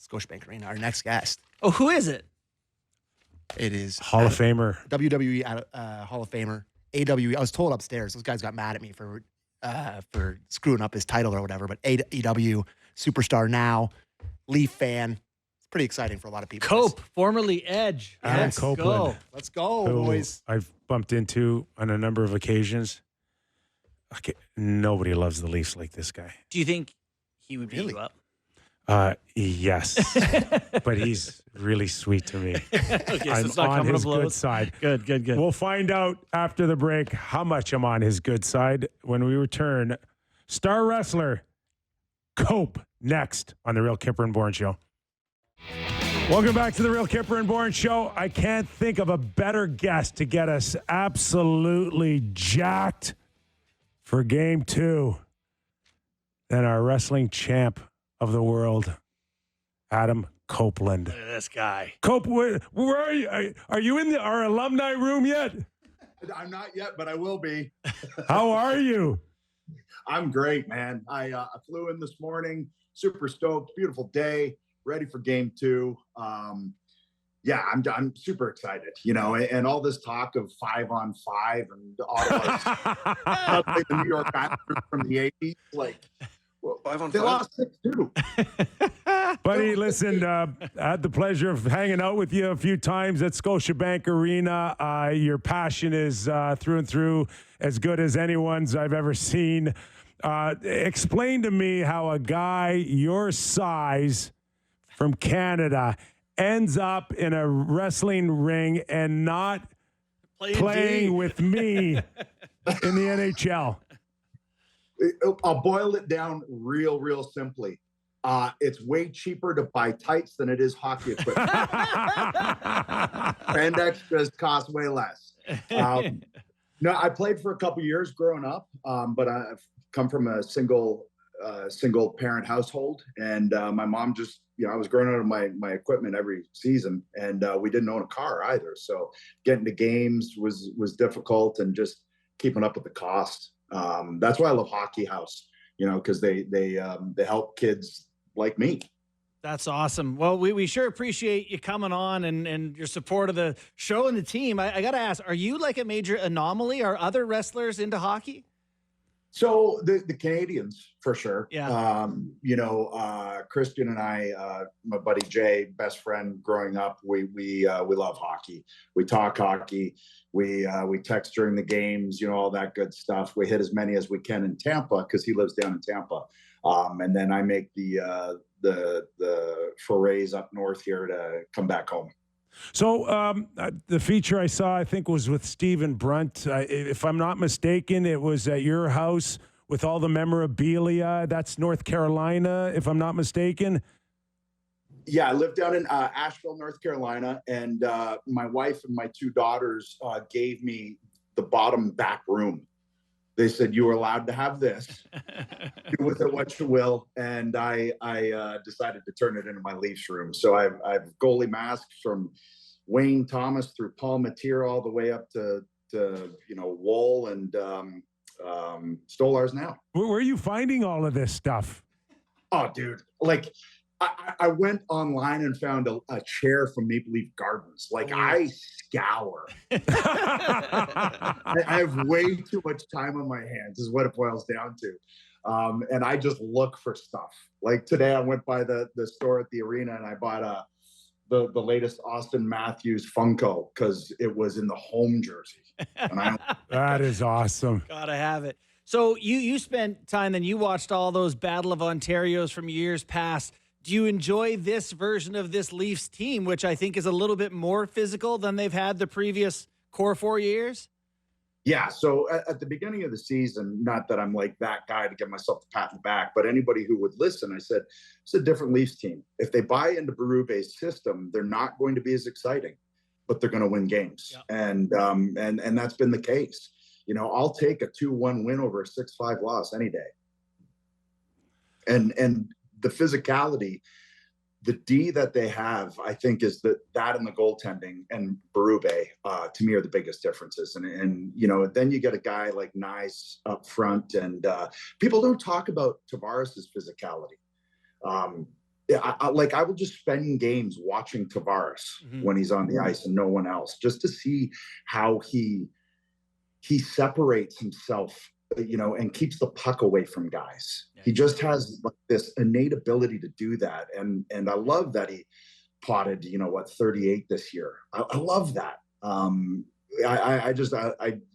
B: Scotiabank Arena, our next guest,
C: Oh, who is it?
B: it is
A: Hall of Famer.
B: WWE Hall of Famer, AWE. I was told upstairs, those guys got mad at me for screwing up his title or whatever, but AEW superstar now, Leaf fan. It's pretty exciting for a lot of people.
C: Cope, formerly Edge.
A: Adam
C: Let's
A: Copeland.
C: go.
B: Let's go,
A: who
B: boys.
A: I've bumped into on a number of occasions. Okay, nobody loves the Leafs like this guy.
C: Do you think he would beat
B: Really?
C: you up?
A: Yes, but he's really sweet to me.
C: Okay, so
A: I'm
C: it's not
A: on
C: coming
A: his
C: to blows.
A: good side.
C: Good.
A: We'll find out after the break how much I'm on his good side when we return. Star wrestler Cope next on the Real Kyper and Bourne Show. Welcome back to the Real Kyper and Bourne Show. I can't think of a better guest to get us absolutely jacked for Game 2 than our wrestling champ of the world, Adam Copeland.
C: Look at this guy.
A: Cope, where are you? Are you in our alumni room yet?
F: I'm not yet, but I will be.
A: How are you?
F: I'm great, man. I flew in this morning, super stoked, beautiful day, ready for Game 2. Yeah, I'm super excited, and all this talk of 5-on-5 and Ottawa, the New York Islanders from the 80s, like, well,
E: 5-on-5?
F: they lost 6-2.
A: Buddy, listen, I had the pleasure of hanging out with you a few times at Scotiabank Arena. Your passion is through and through as good as anyone's I've ever seen. Explain to me how a guy your size from Canada ends up in a wrestling ring and not playing with me in the NHL.
F: I'll boil it down real simply. It's way cheaper to buy tights than it is hockey equipment. And extras cost way less. No, I played for a couple years growing up, but I've come from a single parent household, and my mom just, I was growing out of my equipment every season, and we didn't own a car either. So getting to games was difficult, and just keeping up with the cost. That's why I love Hockey House, because they help kids like me.
C: That's awesome. Well, we sure appreciate you coming on and your support of the show and the team. I got to ask, are you like a major anomaly? Are other wrestlers into hockey?
F: So the Canadiens, for sure.
C: Yeah.
F: Christian and I, my buddy Jay, best friend growing up, we love hockey. We talk hockey. We text during the games, all that good stuff. We hit as many as we can in Tampa because he lives down in Tampa. And then I make the forays up north here to come back home.
A: So the feature I saw, I think, was with Stephen Brunt. If I'm not mistaken, it was at your house with all the memorabilia. That's North Carolina, if I'm not mistaken.
F: Yeah, I live down in Asheville, North Carolina, and my wife and my two daughters gave me the bottom back room. They said, you were allowed to have this. Do with it what you will. And I decided to turn it into my Leafs room. So I've goalie masks from Wayne Thomas through Paul Matier all the way up to Wool and Stolarz now.
A: Where are you finding all of this stuff?
F: Oh, dude. Like, I went online and found a chair from Maple Leaf Gardens. Like, I scour. I have way too much time on my hands is what it boils down to. And I just look for stuff. Like today I went by the store at the arena and I bought the latest Austin Matthews Funko because it was in the home jersey. And
A: That is awesome.
C: Gotta have it. So you spent time, then you watched all those Battle of Ontarios from years past. Do you enjoy this version of this Leafs team, which I think is a little bit more physical than they've had the previous core 4 years?
F: Yeah. So at the beginning of the season, not that I'm like that guy to give myself a pat in the back, but anybody who would listen, I said, it's a different Leafs team. If they buy into Berube's system, they're not going to be as exciting, but they're going to win games.
C: Yep.
F: And that's been the case. I'll take a 2-1 win over a 6-5 loss any day. And the physicality, the D that they have, I think, is that and the goaltending and Berube, to me, are the biggest differences. And then you get a guy like Nice up front, and people don't talk about Tavares' physicality. I will just spend games watching Tavares when he's on the ice and no one else, just to see how he separates himself, and keeps the puck away from guys. Yeah. He just has this innate ability to do that. And I love that he potted, 38 this year. I love that. I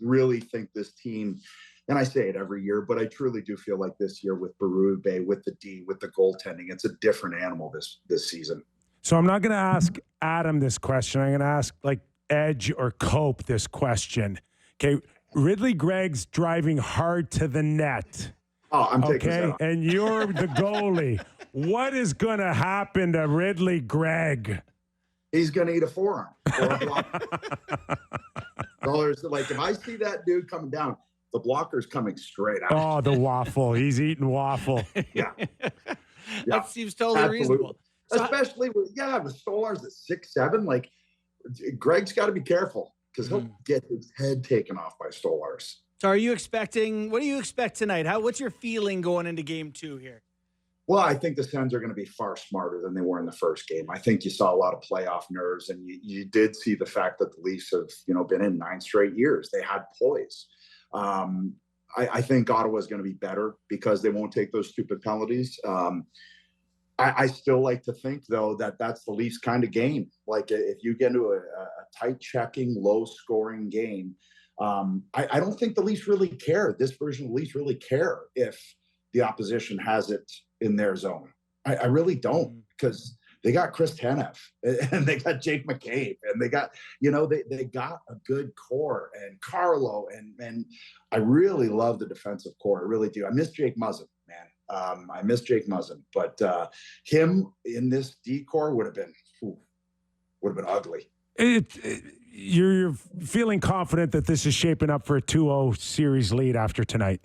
F: really think this team and I say it every year, but I truly do feel like this year with Berube, with the D, with the goaltending, it's a different animal this season.
A: So I'm not going to ask Adam this question. I'm going to ask like Edge or Cope this question. Okay, Ridley Gregg's driving hard to the net.
F: Oh, I'm taking that off.
A: And you're the goalie. What is going to happen to Ridley Gregg?
F: He's going to eat a forearm. Or a block. So like, if I see that dude coming down, the blocker's coming straight out.
A: Oh, the waffle. He's eating waffle.
F: Yeah.
C: That seems totally reasonable. So
F: Especially with Stolar's at 6'7". Like, Gregg's got to be careful because he'll get his head taken off by Stolar's.
C: So what do you expect tonight? What's your feeling going into game 2 here?
F: Well, I think the Sens are going to be far smarter than they were in the first game. I think you saw a lot of playoff nerves, and you did see the fact that the Leafs have, been in 9 straight years. They had poise. I think Ottawa is going to be better because they won't take those stupid penalties. I still like to think, though, that that's the Leafs kind of game. Like, if you get into a tight checking, low-scoring game, I don't think the Leafs really care. This version of the Leafs really care if the opposition has it in their zone. I really don't, because they got Chris Tanev and they got Jake McCabe and they got, they got a good core and Carlo and I really love the defensive core. I really do. I miss Jake Muzzin, man. I miss Jake Muzzin, but him in this D core would have been ugly.
A: You're feeling confident that this is shaping up for a 2-0 series lead after tonight?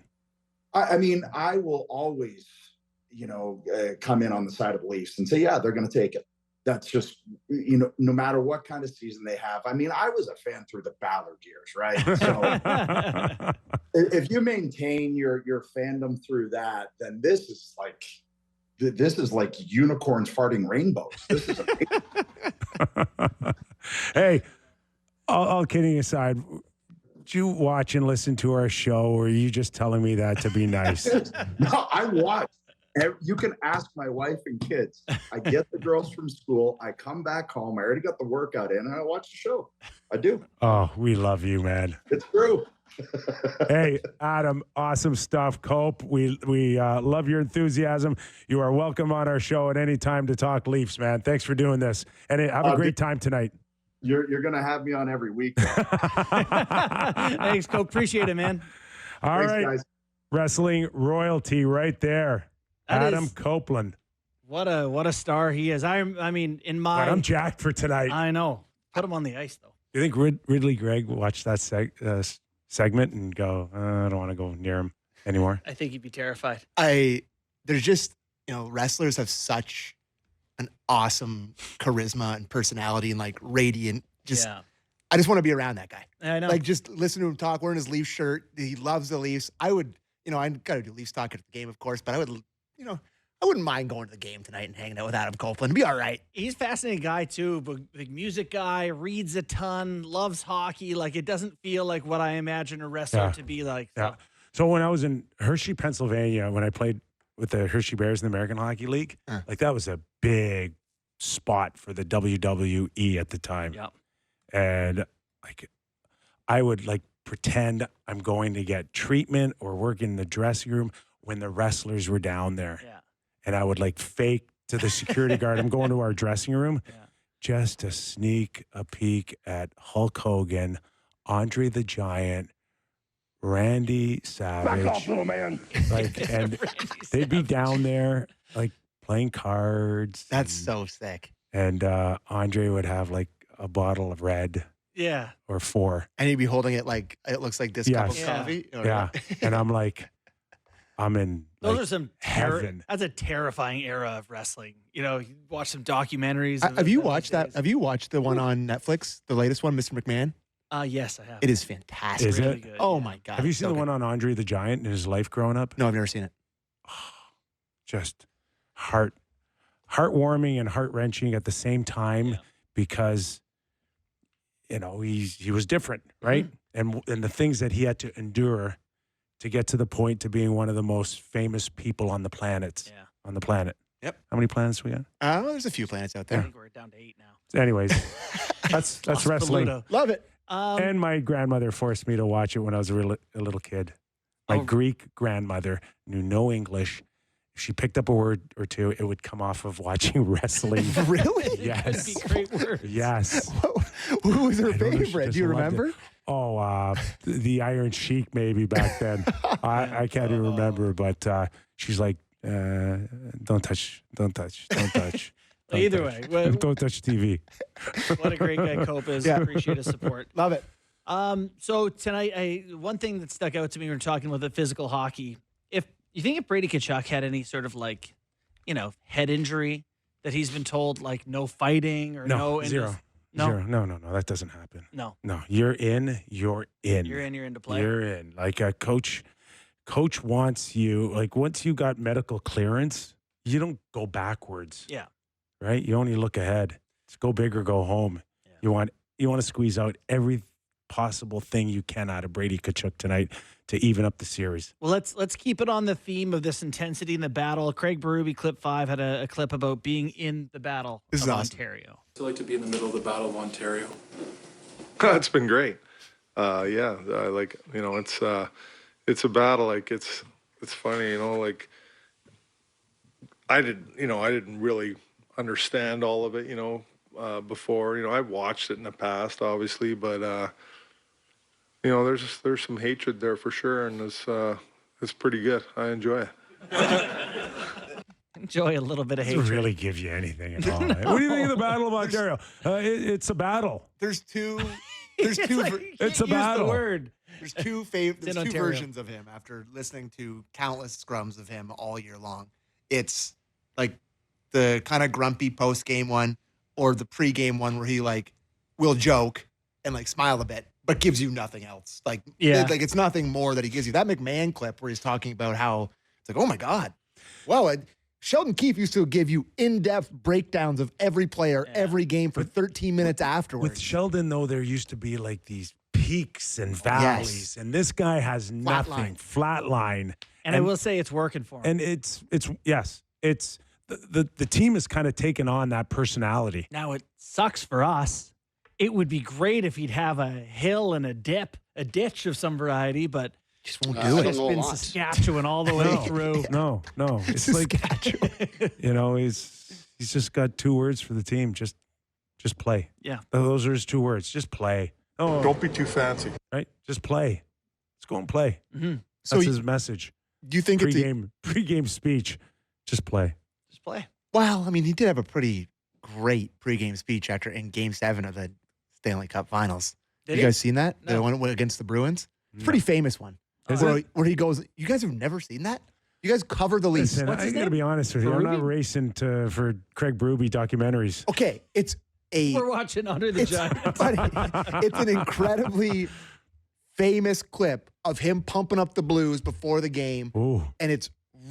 F: I mean, I will always, come in on the side of Leafs and say, yeah, they're going to take it. That's just, no matter what kind of season they have. I mean, I was a fan through the Ballard years, right? So if you maintain your fandom through that, then this is like unicorns farting rainbows. This is amazing.
A: Hey, all kidding aside, did you watch and listen to our show, or are you just telling me that to be nice?
F: No, I watch. You can ask my wife and kids. I get the girls from school. I come back home. I already got the workout in, and I watch the show. I do.
A: Oh, we love you, man.
F: It's true.
A: Hey, Adam, awesome stuff. Cope, we love your enthusiasm. You are welcome on our show at any time to talk Leafs, man. Thanks for doing this. And have a great time tonight.
F: You're going to have me on every week.
C: Thanks, Cope. Appreciate it, man.
A: All
F: Thanks,
A: right.
F: guys.
A: Wrestling royalty right there. Adam Copeland.
C: What a star he is. I mean,
A: I'm jacked for tonight.
C: I know. Put him on the ice, though.
A: Do you think Ridley Gregg watched that segment and go, I don't want to go near him anymore?
C: I think he'd be terrified.
B: There's just, wrestlers have such an awesome charisma and personality and like radiant. I just want to be around that guy.
C: I know.
B: Like, just listen to him talk, wearing his Leafs shirt. He loves the Leafs. I would, I got to do Leafs talk at the game, of course, but I would, I wouldn't mind going to the game tonight and hanging out with Adam Copeland. It'd be all right.
C: He's a fascinating guy, too. Big music guy, reads a ton, loves hockey. Like, it doesn't feel like what I imagine a wrestler to be like.
A: Yeah. So when I was in Hershey, Pennsylvania, when I played with the Hershey Bears in the American Hockey League, like that was a big spot for the WWE at the time.
C: Yeah.
A: And like I would like pretend I'm going to get treatment or work in the dressing room when the wrestlers were down there.
C: Yeah.
A: And I would like fake to the security guard, I'm going to our dressing room just to sneak a peek at Hulk Hogan, Andre the Giant, Randy Savage.
F: Back off, little man.
A: Like, and they'd be down there like playing cards.
B: That's so sick.
A: And Andre would have like a bottle of red.
C: Yeah.
A: Or 4.
B: And he'd be holding it like it looks like this cup of coffee.
A: Yeah. And I'm like, I'm in
C: Those are some
A: heaven.
C: That's a terrifying era of wrestling. You watch some documentaries.
B: Have you watched that? Have you watched the one on Netflix, the latest one, Mr. McMahon?
C: Yes, I have.
B: It is fantastic.
A: Is
C: really
A: it?
C: good.
B: Oh my God.
A: Have you seen the one on Andre the Giant and his life growing up?
B: No, I've never seen it.
A: Just heartwarming and heart-wrenching at the same time because he was different, right? Mm-hmm. And the things that he had to endure to get to the point to being one of the most famous people on the planet.
C: Yeah.
A: On the planet.
B: Yep.
A: How many planets we got?
B: There's a few planets out
C: I
B: there.
C: think we're down to 8 now.
A: Anyways, that's wrestling.
C: Pluto.
B: Love it.
A: And my grandmother forced me to watch it when I was a little kid. My Greek grandmother knew no English. If she picked up a word or two, it would come off of watching wrestling.
B: Really?
A: Yes.
C: It'd be great words.
A: Yes.
B: Who was her
A: I don't know, she
B: favorite?
A: just
B: Do you
A: loved
B: remember?
A: it. Oh, the Iron Sheik maybe back then. I can't even remember, but she's like, don't touch.
C: Either way,
A: Don't touch TV.
C: what a great guy Cope is. Appreciate his support.
B: Love it.
C: So tonight, one thing that stuck out to me when we were talking about the physical hockey, if you think if Brady Tkachuk had any sort of like, head injury that he's been told like no fighting or no
A: zero.
C: No?
A: Zero. No, that doesn't happen.
C: No.
A: You're in.
C: You're in to play.
A: You're in. Like a coach wants you, like once you got medical clearance, you don't go backwards.
C: Yeah.
A: Right? You only look ahead. It's go big or go home. Yeah. You want to squeeze out every possible thing you can out of Brady Tkachuk tonight to even up the series.
C: Well, let's keep it on the theme of this intensity in the battle. Craig Berube, clip 5, had a clip about being in the battle of Ontario.
G: I'd like to be in the middle of the Battle of Ontario.
D: It's been great. It's a battle. Like it's funny, like I didn't really understand all of it, before. I watched it in the past, obviously, but there's some hatred there for sure, and it's pretty good. I enjoy it.
C: Enjoy a little bit of hatred.
A: Doesn't really give you anything at all. Right? What do you think of the Battle of Ontario? It's a battle.
B: There's two.
C: It's
A: a battle.
C: The word.
B: There's two versions of him after listening to countless scrums of him all year long. It's like the kind of grumpy post-game one or the pre-game one where he like will joke and like smile a bit, but gives you nothing else. Like it's nothing more that he gives you. That McMahon clip where he's talking about how it's like, oh my God. Well, Sheldon Keefe used to give you in-depth breakdowns of every player, every game for 13 minutes afterwards.
A: With Sheldon, though, there used to be like these peaks and valleys, and this guy has nothing. Flat line.
C: And I will say it's working for him.
A: And it's the team has kind of taken on that personality.
C: Now, it sucks for us. It would be great if he'd have a hill and a ditch of some variety, but
B: just won't do it.
C: It's been Saskatchewan all the way through.
A: No. It's like, he's just got two words for the team. Just play.
C: Yeah.
A: Those are his two words. Just play. Oh,
D: Don't be too fancy.
A: Right? Just play. Let's go and play.
C: Mm-hmm.
A: That's his message.
B: Do you think
A: pre-game speech? Just play.
C: Just play.
B: Well, I mean, he did have a pretty great pre-game speech in Game 7 of the Stanley Cup Finals. You guys seen that?
C: No.
B: The one against the Bruins? It's a pretty famous one. Where he goes, you guys have never seen that? You guys cover the Leafs.
A: Listen, I got to be honest with you. I'm not racing for Craig Berube documentaries.
B: Okay,
C: we're watching Under the Giants.
B: Buddy, it's an incredibly famous clip of him pumping up the Blues before the game.
A: Ooh.
B: And it's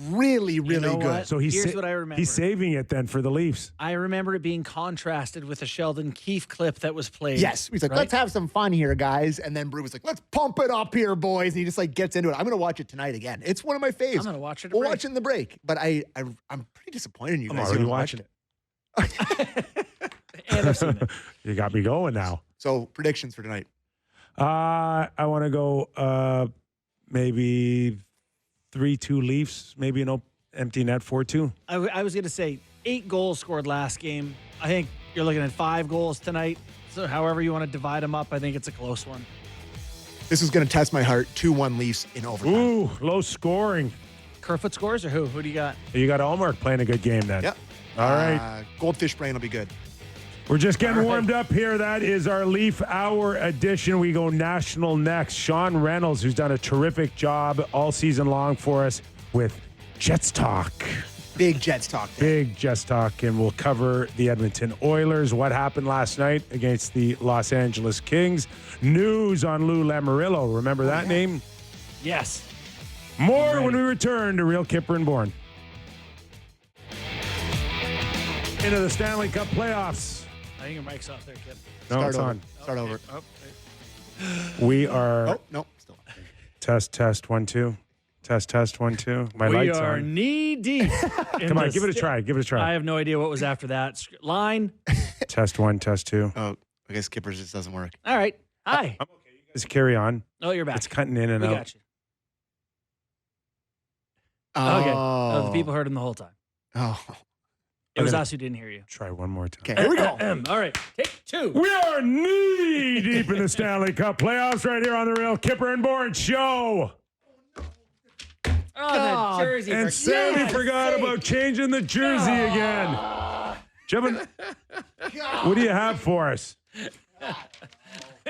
B: really, really good.
C: What?
A: So
C: here's what I remember.
A: He's saving it then for the Leafs.
C: I remember it being contrasted with a Sheldon Keefe clip that was played.
B: Yes. He's like, let's have some fun here, guys. And then Brew was like, let's pump it up here, boys. And he just like gets into it. I'm going to watch it tonight again. It's one of my faves.
C: I'm going to watch it.
B: We'll watch it in the break. But I'm pretty disappointed in you guys.
A: I'm already watching it.
C: And I've seen it.
A: You got me going now.
B: So predictions for tonight.
A: I want to go maybe 3-2 Leafs, maybe an empty net 4-2.
C: I was going to say 8 goals scored last game. I think you're looking at 5 goals tonight. So however you want to divide them up, I think it's a close one.
B: This is going to test my heart. 2-1 Leafs in overtime.
A: Ooh, low scoring.
C: Kerfoot scores or who? Who do you got?
A: You got Allmark playing a good game then.
B: Yep.
A: All right.
B: Goldfish Brain will be good.
A: We're just getting warmed up here. That is our Leaf Hour edition. We go national next. Sean Reynolds, who's done a terrific job all season long for us with Jets Talk.
B: Big Jets Talk.
A: Big Jets Talk. And we'll cover the Edmonton Oilers, what happened last night against the Los Angeles Kings. News on Lou Lamoriello. Remember that name?
C: Yes.
A: More when we return to Real Kyper and Bourne. Into the Stanley Cup playoffs.
C: I think your mic's off there, Kip.
A: No, it's on.
B: Start over.
C: Oh,
A: We are.
B: Oh, no. Still.
A: Test 1 2. Test 1 2. My
C: we
A: lights
C: are
A: on.
C: knee deep.
A: Come on, give it a try. Give it a try.
C: I have no idea what was after that. Line.
A: Test 1, test 2.
B: Oh, I guess Kippers just doesn't work.
C: All right. Hi.
A: I'm okay. You guys carry on.
C: Oh, you're back.
A: It's cutting in and
C: we
A: out.
C: got you. Okay. The people heard him the whole time.
B: Oh.
C: It was us who didn't hear you.
A: Try one more time.
B: Okay, here we go.
C: All right. Take 2.
A: We are knee deep in the Stanley Cup playoffs right here on the real Kyper and Bourne show.
C: Oh, the jersey.
A: And Sammy forgot about changing the jersey again. Jevin, what do you have for us?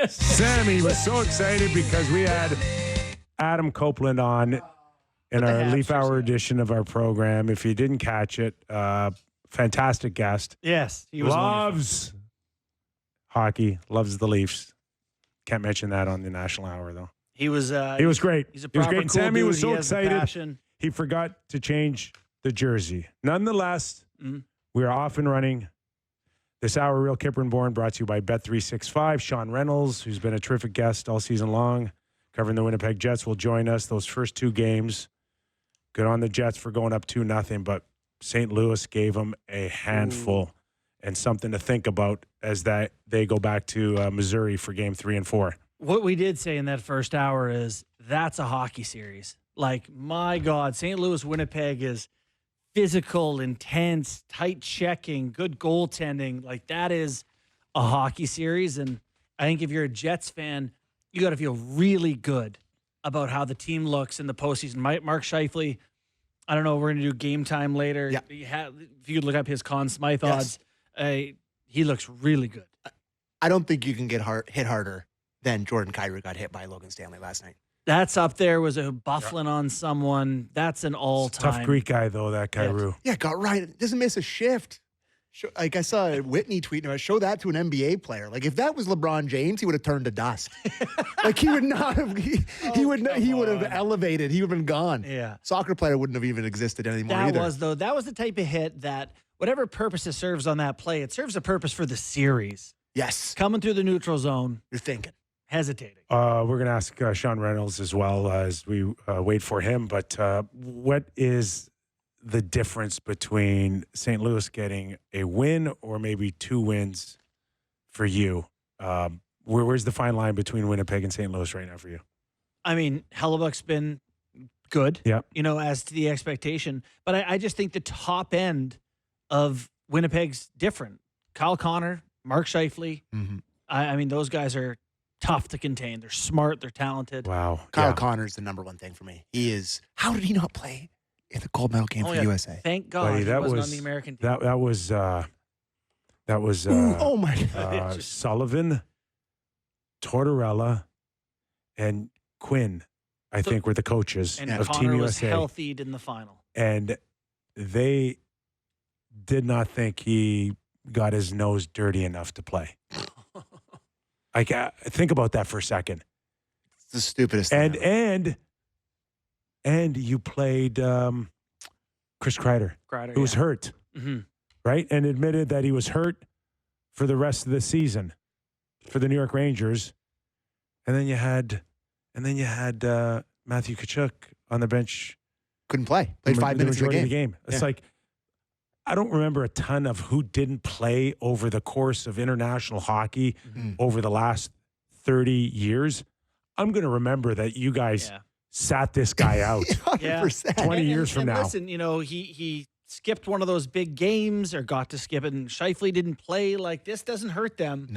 A: Sammy was so excited because we had Adam Copeland on in our Leaf Hour edition of our program. If you didn't catch it, fantastic guest.
C: Yes. He was
A: Loves hockey, loves the Leafs. Can't mention that on the National Hour, though.
C: He was
A: great.
C: He's a
A: He was
C: proper
A: great. And
C: cool
A: Sammy
C: dude.
A: was so
C: He has the
A: excited.
C: passion.
A: He forgot to change the jersey. Nonetheless, we are off and running. This hour, Real Kyper and Bourne, brought to you by Bet365. Sean Reynolds, who's been a terrific guest all season long, covering the Winnipeg Jets, will join us. Those first 2 games, good on the Jets for going up 2-0, but St. Louis gave them a handful and something to think about as that they go back to Missouri for game 3 and 4.
C: What we did say in that first hour is that's a hockey series. Like, my God, St. Louis, Winnipeg is physical, intense, tight checking, good goaltending. Like, that is a hockey series. And I think if you're a Jets fan, you got to feel really good about how the team looks in the postseason. Mark Scheifele, I don't know, we're going to do game time later.
B: Yeah.
C: If you could look up his Conn Smythe odds, he looks really good.
B: I don't think you can get hit harder than Jordan Kyper got hit by Logan Stanley last night.
C: That's up there. Was a buffling on someone. That's an all-time.
A: Tough Greek guy, though, that Kyrou.
B: Yeah, got right. Doesn't miss a shift. Like I saw Whitney tweeting about, show that to an NBA player. Like if that was LeBron James, he would have turned to dust. Like he would not have. He would have elevated. He would have been gone.
C: Yeah.
B: Soccer player wouldn't have even existed anymore
C: That
B: either.
C: that was the type of hit that whatever purpose it serves on that play, it serves a purpose for the series.
B: Yes.
C: Coming through the neutral zone,
B: You're thinking.
C: hesitating.
A: We're going to ask Sean Reynolds as well as we wait for him. But what is the difference between St. Louis getting a win or maybe 2 wins for you? Where's the fine line between Winnipeg and St. Louis right now for you?
C: I mean, Hellebuck's been good,
A: Yep.
C: as to the expectation. But I just think the top end of Winnipeg's different. Kyle Connor, Mark Scheifele.
B: Mm-hmm.
C: I mean, those guys are tough to contain. They're smart. They're talented.
A: Wow.
B: Kyle Connor's the number one thing for me. He is. How did he not play in the gold medal game for USA?
C: Thank God
A: Buddy,
C: he
A: that
C: wasn't
A: was
C: on the American team.
A: that was
B: Oh my God.
A: Sullivan, Tortorella, and Quinn, I think, were the coaches
C: and
A: of
C: Connor
A: Team
C: was
A: USA.
C: healthied in the final.
A: And they did not think he got his nose dirty enough to play. Like, think about that for a second.
B: It's the stupidest thing ever.
A: And you played Chris Kreider, who was hurt, right? And admitted that he was hurt for the rest of the season for the New York Rangers. And then you had Matthew Tkachuk on the bench.
B: Couldn't play. Played 5 minutes of the game.
A: It's like, I don't remember a ton of who didn't play over the course of international hockey over the last 30 years. I'm going to remember that you guys sat this guy out
B: 100%.
A: 20 years from now.
C: Listen, he skipped one of those big games or got to skip it, and Scheifele didn't play. Like, this doesn't hurt them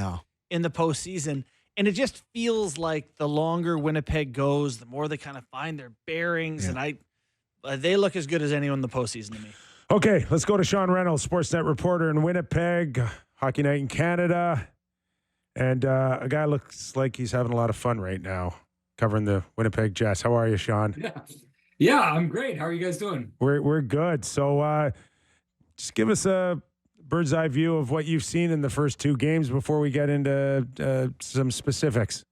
C: in the postseason. And it just feels like the longer Winnipeg goes, the more they kind of find their bearings.
B: Yeah.
C: And they look as good as anyone in the postseason to me.
A: Okay, let's go to Sean Reynolds, Sportsnet reporter in Winnipeg, Hockey Night in Canada. And a guy looks like he's having a lot of fun right now covering the Winnipeg Jets. How are you, Sean?
H: Yeah, I'm great. How are you guys doing?
A: We're good. So just give us a bird's eye view of what you've seen in the first 2 games before we get into some specifics.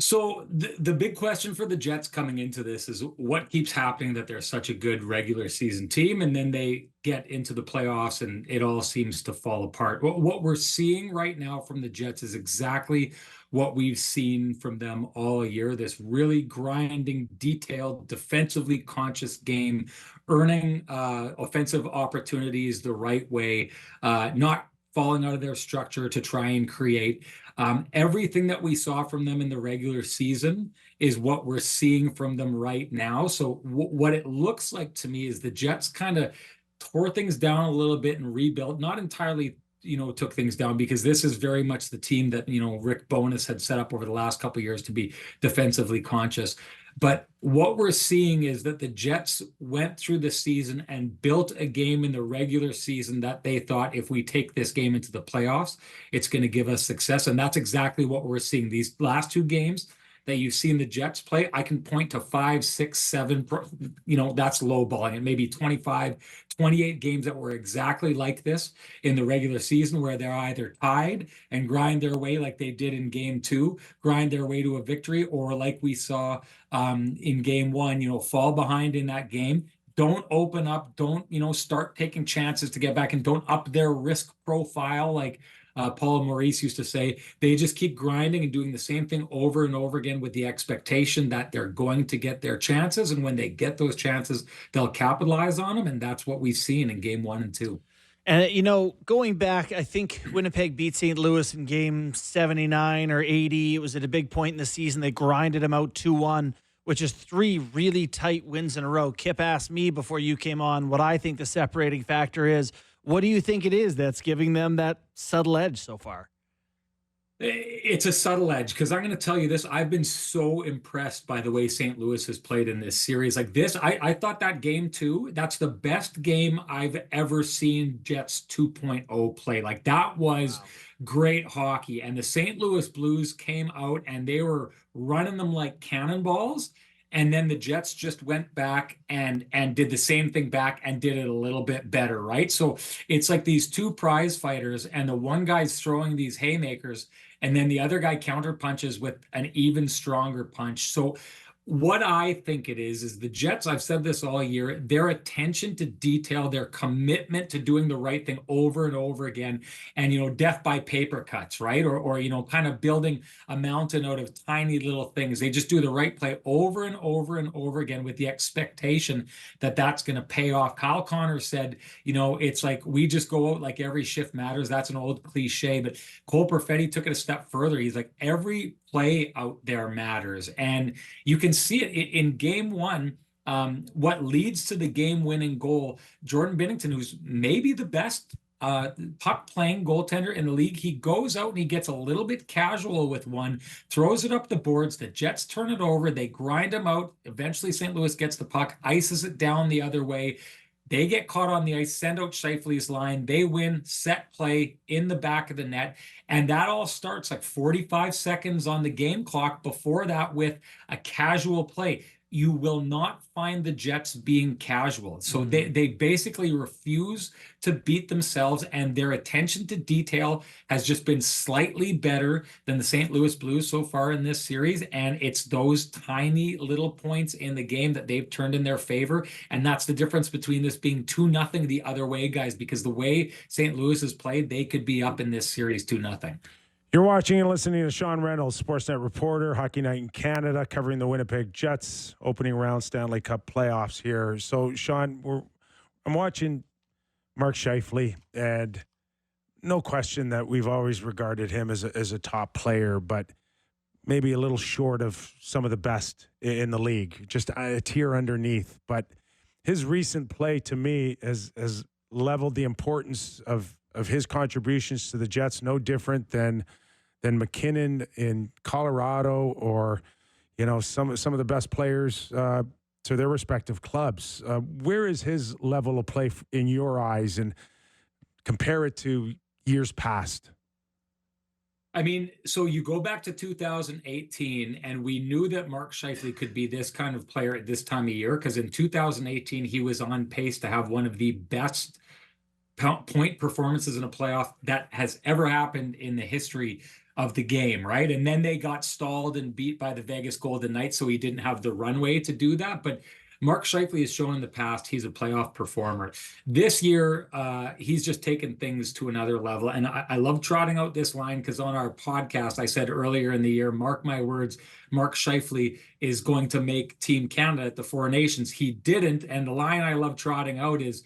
H: So the big question for the Jets coming into this is what keeps happening that they're such a good regular season team, and then they get into the playoffs and it all seems to fall apart. What we're seeing right now from the Jets is exactly what we've seen from them all year, this really grinding, detailed, defensively conscious game, earning offensive opportunities the right way, not falling out of their structure to try and create. Everything that we saw from them in the regular season is what we're seeing from them right now. So what it looks like to me is the Jets kind of tore things down a little bit and rebuilt, not entirely, took things down, because this is very much the team that, Rick Bowness had set up over the last couple of years to be defensively conscious. But what we're seeing is that the Jets went through the season and built a game in the regular season that they thought, if we take this game into the playoffs, it's going to give us success. And that's exactly what we're seeing. These last two games that you've seen the Jets play, I can point to 5, 6, 7, that's lowballing it, maybe 25, 28 games that were exactly like this in the regular season, where they're either tied and grind their way like they did in game 2, grind their way to a victory, or like we saw in game 1, fall behind in that game. Don't open up, don't, start taking chances to get back, and don't up their risk profile like Paul Maurice used to say. They just keep grinding and doing the same thing over and over again with the expectation that they're going to get their chances. And when they get those chances, they'll capitalize on them. And that's what we've seen in game 1 and 2.
C: And, going back, I think Winnipeg beat St. Louis in game 79 or 80. It was at a big point in the season. They grinded them out 2-1, which is 3 really tight wins in a row. Kip asked me before you came on what I think the separating factor is. What do you think it is that's giving them that subtle edge so far?
H: It's a subtle edge, because I'm going to tell you this. I've been so impressed by the way St. Louis has played in this series. Like this, I thought that game 2, that's the best game I've ever seen Jets 2.0 play. Like that was great hockey. And the St. Louis Blues came out and they were running them like cannonballs. And then the Jets just went back and did the same thing back and did it a little bit better, right? So it's like these two prize fighters, and the one guy's throwing these haymakers, and then the other guy counter punches with an even stronger punch. So what I think it is the Jets, I've said this all year, their attention to detail, their commitment to doing the right thing over and over again, and, death by paper cuts, right? Or kind of building a mountain out of tiny little things. They just do the right play over and over and over again with the expectation that that's going to pay off. Kyle Connor said, it's like we just go out like every shift matters. That's an old cliche, but Cole Perfetti took it a step further. He's like, every play out there matters. And you can see it in game 1. What leads to the game-winning goal, Jordan Binnington, who's maybe the best puck-playing goaltender in the league, he goes out and he gets a little bit casual with one, throws it up the boards. The Jets turn it over. They grind him out. Eventually, St. Louis gets the puck, ices it down the other way. They get caught on the ice, send out Scheifele's line. They win, set play in the back of the net. And that all starts like 45 seconds on the game clock before that with a casual play. You will not find the Jets being casual. So they basically refuse to beat themselves, and their attention to detail has just been slightly better than the St. Louis Blues so far in this series. And it's those tiny little points in the game that they've turned in their favor. And that's the difference between this being 2-0 the other way, guys, because the way St. Louis has played, they could be up in this series 2-0.
A: You're watching and listening to Sean Reynolds, Sportsnet reporter, Hockey Night in Canada, covering the Winnipeg Jets opening round Stanley Cup playoffs here. So, Sean, I'm watching Mark Scheifele, and no question that we've always regarded him as a top player, but maybe a little short of some of the best in the league, just a tier underneath. But his recent play, to me, has leveled the importance of his contributions to the Jets, no different than McKinnon in Colorado, or some of the best players to their respective clubs. Where is his level of play in your eyes, and compare it to years past?
H: I mean, so you go back to 2018, and we knew that Mark Scheifele could be this kind of player at this time of year, because in 2018 he was on pace to have one of the best point performances in a playoff that has ever happened in the history of the game, right? And then they got stalled and beat by the Vegas Golden Knights, so he didn't have the runway to do that. But Mark Scheifele has shown in the past he's a playoff performer. This year, he's just taken things to another level. And I love trotting out this line, because on our podcast, I said earlier in the year, mark my words, Mark Scheifele is going to make Team Canada at the Four Nations. He didn't. And the line I love trotting out is,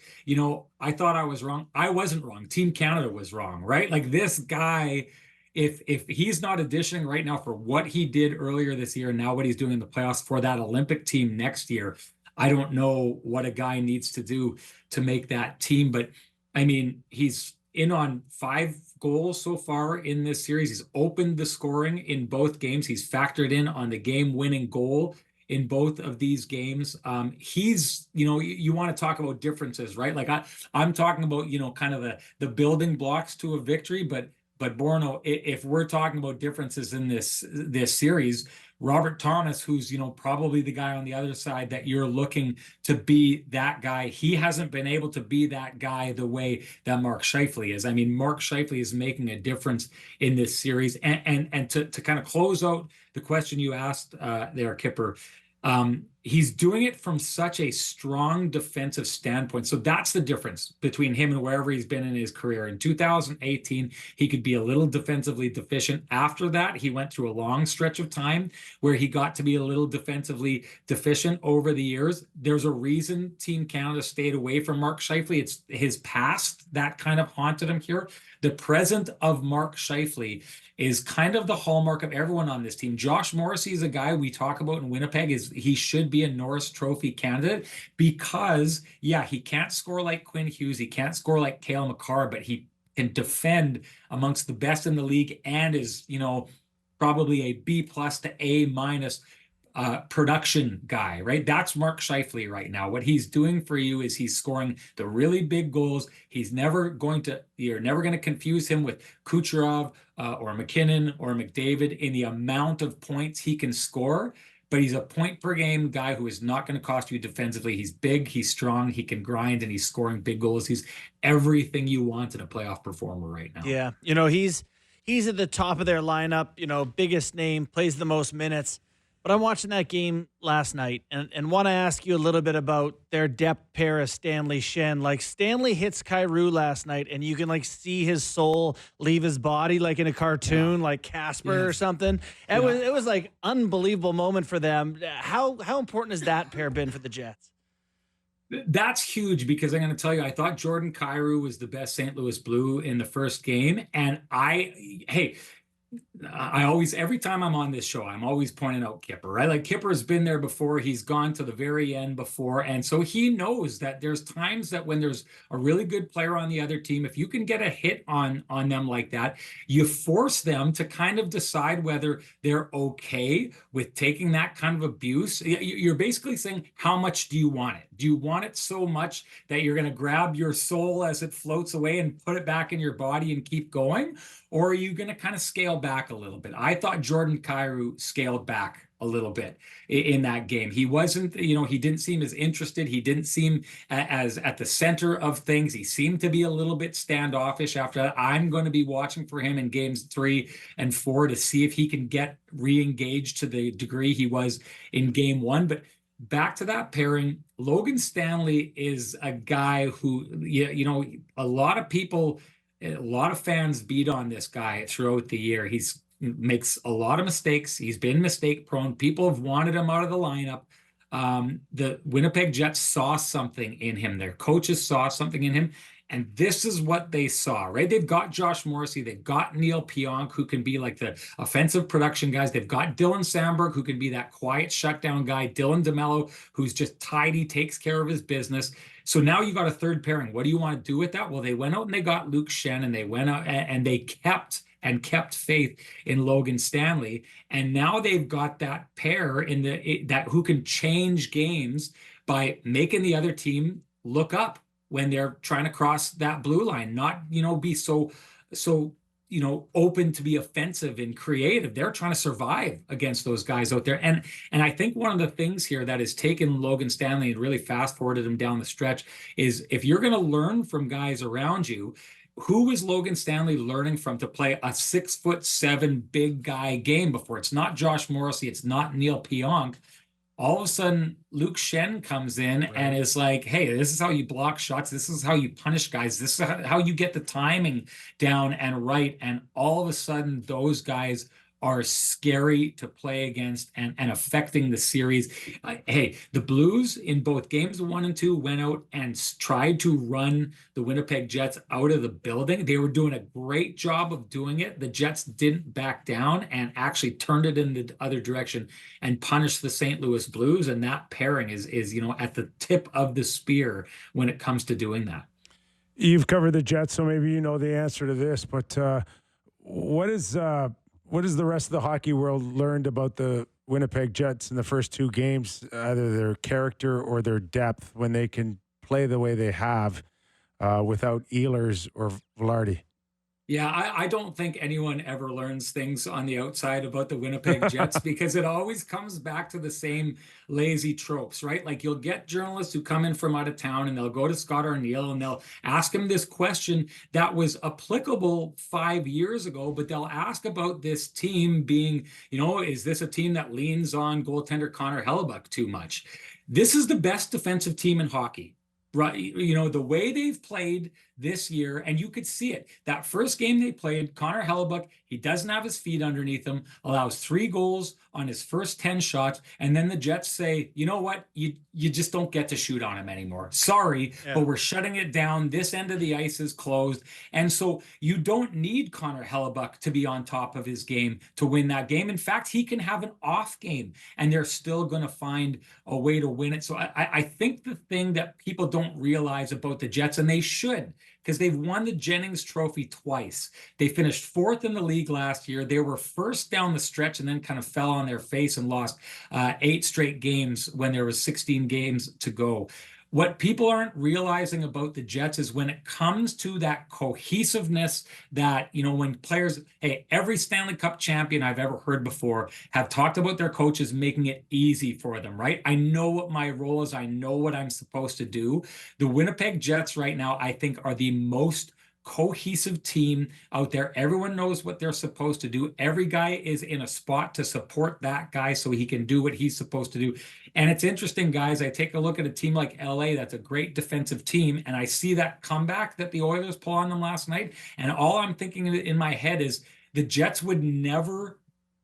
H: I thought I was wrong. I wasn't wrong. Team Canada was wrong, right? Like, this guy if he's not auditioning right now for what he did earlier this year and now what he's doing in the playoffs for that Olympic team next year, I don't know what a guy needs to do to make that team. But I mean, he's in on 5 goals so far in this series. He's opened the scoring in both games. He's factored in on the game-winning goal in both of these games. He's, you want to talk about differences, right? Like I'm talking about, kind of the building blocks to a victory, but Borno, if we're talking about differences in this series, Robert Thomas, who's, probably the guy on the other side that you're looking to be that guy, he hasn't been able to be that guy the way that Mark Scheifele is. I mean, Mark Scheifele is making a difference in this series. And to kind of close out the question you asked there, Kyper, he's doing it from such a strong defensive standpoint. So that's the difference between him and wherever he's been in his career. In 2018, he could be a little defensively deficient. After that, he went through a long stretch of time where he got to be a little defensively deficient over the years. There's a reason Team Canada stayed away from Mark Scheifele. It's his past that kind of haunted him here. The present of Mark Scheifele is kind of the hallmark of everyone on this team. Josh Morrissey is a guy we talk about in Winnipeg. He should be a Norris Trophy candidate because, yeah, he can't score like Quinn Hughes. He can't score like Cale Makar, but he can defend amongst the best in the league and is, probably a B+ to A- production guy, right? That's Mark Scheifele right now. What he's doing for you is he's scoring the really big goals. You're never going to confuse him with Kucherov or McKinnon or McDavid in the amount of points he can score, but he's a point per game guy who is not going to cost you defensively. He's big, he's strong, he can grind, and he's scoring big goals. He's everything you want in a playoff performer right now.
C: Yeah. He's at the top of their lineup, biggest name, plays the most minutes. But I'm watching that game last night and want to ask you a little bit about their depth pair of Stanley Shen. Like, Stanley hits Kyrou last night, and you can, see his soul leave his body like in a cartoon, like Casper or something. It was like unbelievable moment for them. How important has that pair been for the Jets?
H: That's huge because I'm going to tell you, I thought Jordan Kyrou was the best St. Louis Blue in the first game. And I always, every time I'm on this show, I'm always pointing out Kyper, right? Like, Kyper's been there before. He's gone to the very end before. And so he knows that there's times that when there's a really good player on the other team, if you can get a hit on them like that, you force them to kind of decide whether they're okay with taking that kind of abuse. You're basically saying, how much do you want it? Do you want it so much that you're going to grab your soul as it floats away and put it back in your body and keep going? Or are you going to kind of scale back a little bit? I thought Jordan Kyrou scaled back a little bit in that game. He wasn't, he didn't seem as interested. He didn't seem as at the center of things. He seemed to be a little bit standoffish after that. I'm going to be watching for him in games 3 and 4 to see if he can get re-engaged to the degree he was in game 1. But back to that pairing, Logan Stanley is a guy who, a lot of fans beat on this guy throughout the year. He's makes a lot of mistakes. He's been mistake prone. People have wanted him out of the lineup. The Winnipeg Jets saw something in him. Their coaches saw something in him. And this is what they saw, right? They've got Josh Morrissey. They've got Neil Pionk, who can be like the offensive production guys. They've got Dylan Sandberg, who can be that quiet shutdown guy. Dylan DeMello, who's just tidy, takes care of his business. So now you got a third pairing. What do you want to do with that? Well, they went out and they got Luke Shen, and they went out and they kept faith in Logan Stanley. And now they've got that pair that who can change games by making the other team look up when they're trying to cross that blue line, not, be so open to be offensive and creative. They're trying to survive against those guys out there. And I think one of the things here that has taken Logan Stanley and really fast forwarded him down the stretch is, if you're going to learn from guys around you, who is Logan Stanley learning from to play a 6'7" big guy game before? It's not Josh Morrissey. It's not Neil Pionk. All of a sudden, Luke Shen comes in and is like, hey, this is how you block shots. This is how you punish guys. This is how you get the timing down and right. And all of a sudden, those guys are scary to play against and affecting the series. Hey, the Blues in both games 1 and 2 went out and tried to run the Winnipeg Jets out of the building. They were doing a great job of doing it. The Jets didn't back down and actually turned it in the other direction and punished the St. Louis Blues. And that pairing is at the tip of the spear when it comes to doing that.
A: You've covered the Jets, so maybe you know the answer to this, but what has the rest of the hockey world learned about the Winnipeg Jets in the first 2 games, either their character or their depth, when they can play the way they have without Ehlers or Velarde?
H: Yeah, I don't think anyone ever learns things on the outside about the Winnipeg Jets because it always comes back to the same lazy tropes, right? Like you'll get journalists who come in from out of town and they'll go to Scott Arniel and they'll ask him this question that was applicable 5 years ago, but they'll ask about this team being, is this a team that leans on goaltender Connor Hellebuyck too much? This is the best defensive team in hockey. Right, the way they've played this year, and you could see it. That first game they played, Connor Hellebuyck, he doesn't have his feet underneath him, allows 3 goals on his first 10 shots, and then the Jets say, you know what, you just don't get to shoot on him anymore. Sorry, but we're shutting it down. This end of the ice is closed. And so you don't need Connor Hellebuyck to be on top of his game to win that game. In fact, he can have an off game, and they're still going to find a way to win it. So I think the thing that people don't realize about the Jets, and they should, because they've won the Jennings Trophy twice. They finished 4th in the league last year. They were first down the stretch and then kind of fell on their face and lost 8 straight games when there was 16 games to go. What people aren't realizing about the Jets is when it comes to that cohesiveness that, when players, every Stanley Cup champion I've ever heard before have talked about their coaches making it easy for them, right? I know what my role is. I know what I'm supposed to do. The Winnipeg Jets right now, I think, are the most cohesive team out there. Everyone knows what they're supposed to do. Every guy is in a spot to support that guy so he can do what he's supposed to do. And it's interesting, guys. I take a look at a team like LA that's a great defensive team, and I see that comeback that the Oilers pull on them last night. And all I'm thinking in my head is the Jets would never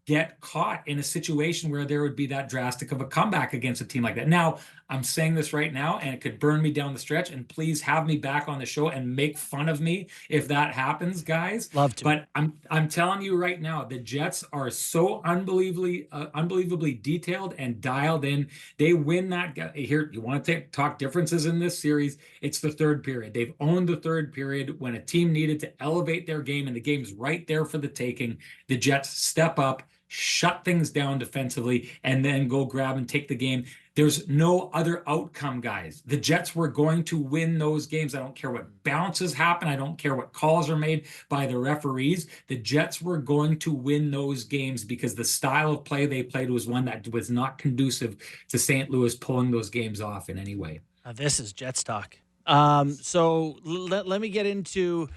H: get caught in a situation where there would be that drastic of a comeback against a team like that. Now, I'm saying this right now, and it could burn me down the stretch, and please have me back on the show and make fun of me if that happens, guys.
C: Love to.
H: But I'm telling you right now, the Jets are so unbelievably detailed and dialed in. They win that. Here, you want to talk differences in this series? It's the third period. They've owned the third period when a team needed to elevate their game, and the game's right there for the taking. The Jets step up, shut things down defensively, and then go grab and take the game. There's no other outcome, guys. The Jets were going to win those games. I don't care what bounces happen. I don't care what calls are made by the referees. The Jets were going to win those games because the style of play they played was one that was not conducive to St. Louis pulling those games off in any way.
C: This is Jets talk. So let me get into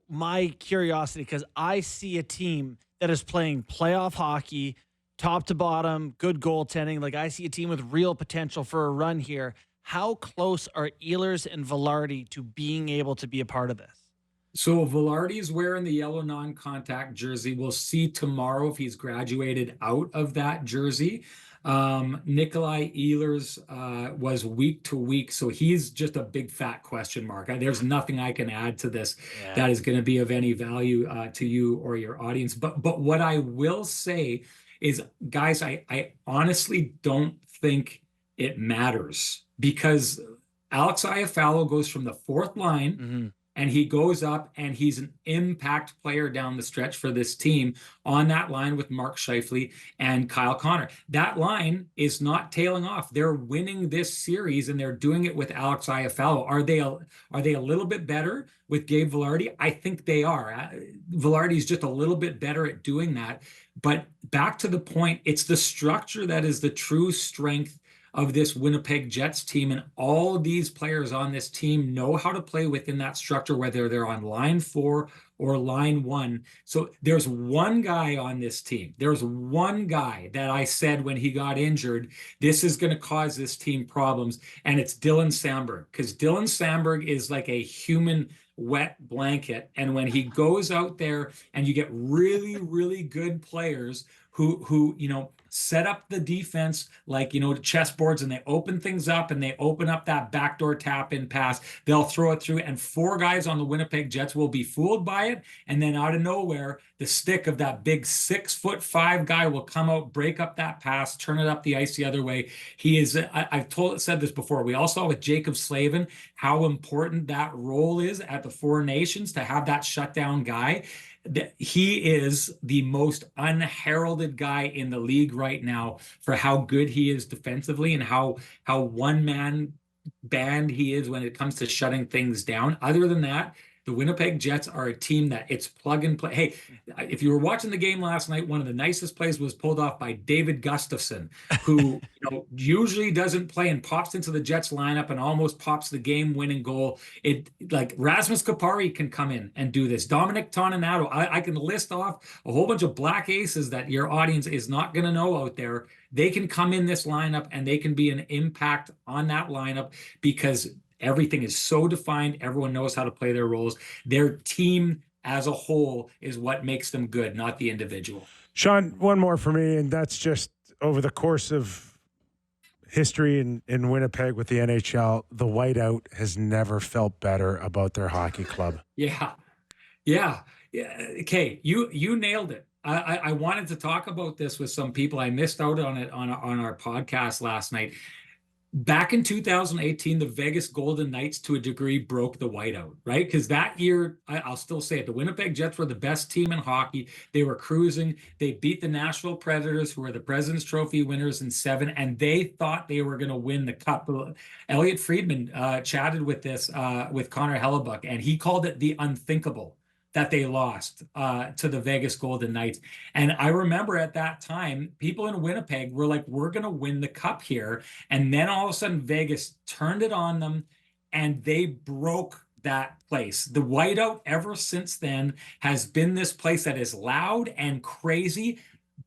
C: my curiosity, because I see a team that is playing playoff hockey, top to bottom, good goaltending. Like, I see a team with real potential for a run here. How close are Ehlers and Velarde to being able to be a part of this?
H: So Velarde is wearing the yellow non-contact jersey. We'll see tomorrow if he's graduated out of that jersey. Nikolai Ehlers was week to week, so he's just a big fat question mark. There's nothing I can add to this that is going to be of any value to you or your audience. But what I will say is, guys, I honestly don't think it matters, because Alex Iafallo goes from the 4th line and he goes up and he's an impact player down the stretch for this team on that line with Mark Scheifele and Kyle Connor. That line is not tailing off. They're winning this series, and they're doing it with Alex Iafallo. Are they a little bit better with Gabe Velarde? I think they are. Velarde is just a little bit better at doing that. But back to the point, it's the structure that is the true strength of this Winnipeg Jets team, and all of these players on this team know how to play within that structure, whether they're on line 4 or line 1. So there's one guy on this team. There's one guy that I said when he got injured, this is going to cause this team problems, and it's Dylan Samberg, because Dylan Samberg is like a human wet blanket. And when he goes out there and you get really, really good players who set up the defense like, chessboards, and they open things up and they open up that backdoor tap in pass, they'll throw it through, and 4 guys on the Winnipeg Jets will be fooled by it. And then out of nowhere, the stick of that big 6'5" guy will come out, break up that pass, turn it up the ice the other way. He is, I've said this before. We all saw with Jacob Slavin how important that role is at the Four Nations to have that shutdown guy. He is the most unheralded guy in the league right now for how good he is defensively and how one-man band he is when it comes to shutting things down. Other than that, the Winnipeg Jets are a team that it's plug and play. Hey, if you were watching the game last night, one of the nicest plays was pulled off by David Gustafson, who usually doesn't play and pops into the Jets lineup and almost pops the game-winning goal. Like Rasmus Kupari can come in and do this. Dominic Toninato, I can list off a whole bunch of black aces that your audience is not going to know out there. They can come in this lineup and they can be an impact on that lineup because everything is so defined. Everyone knows how to play their roles. Their team as a whole is what makes them good, not the individual.
A: Sean, one more for me, and that's just over the course of history in Winnipeg with the NHL, the whiteout has never felt better about their hockey club.
H: Yeah. Okay, you nailed it. I wanted to talk about this with some people. I missed out on it on our podcast last night. Back in 2018, the Vegas Golden Knights, to a degree, broke the whiteout, right? Because that year, I'll still say it, the Winnipeg Jets were the best team in hockey. They were cruising. They beat the Nashville Predators, who were the President's Trophy winners in 7, and they thought they were going to win the cup. Elliot Friedman chatted with this with Connor Hellebuck, and he called it the unthinkable that they lost to the Vegas Golden Knights. And I remember at that time, people in Winnipeg were like, we're going to win the cup here. And then all of a sudden, Vegas turned it on them and they broke that place. The whiteout ever since then has been this place that is loud and crazy,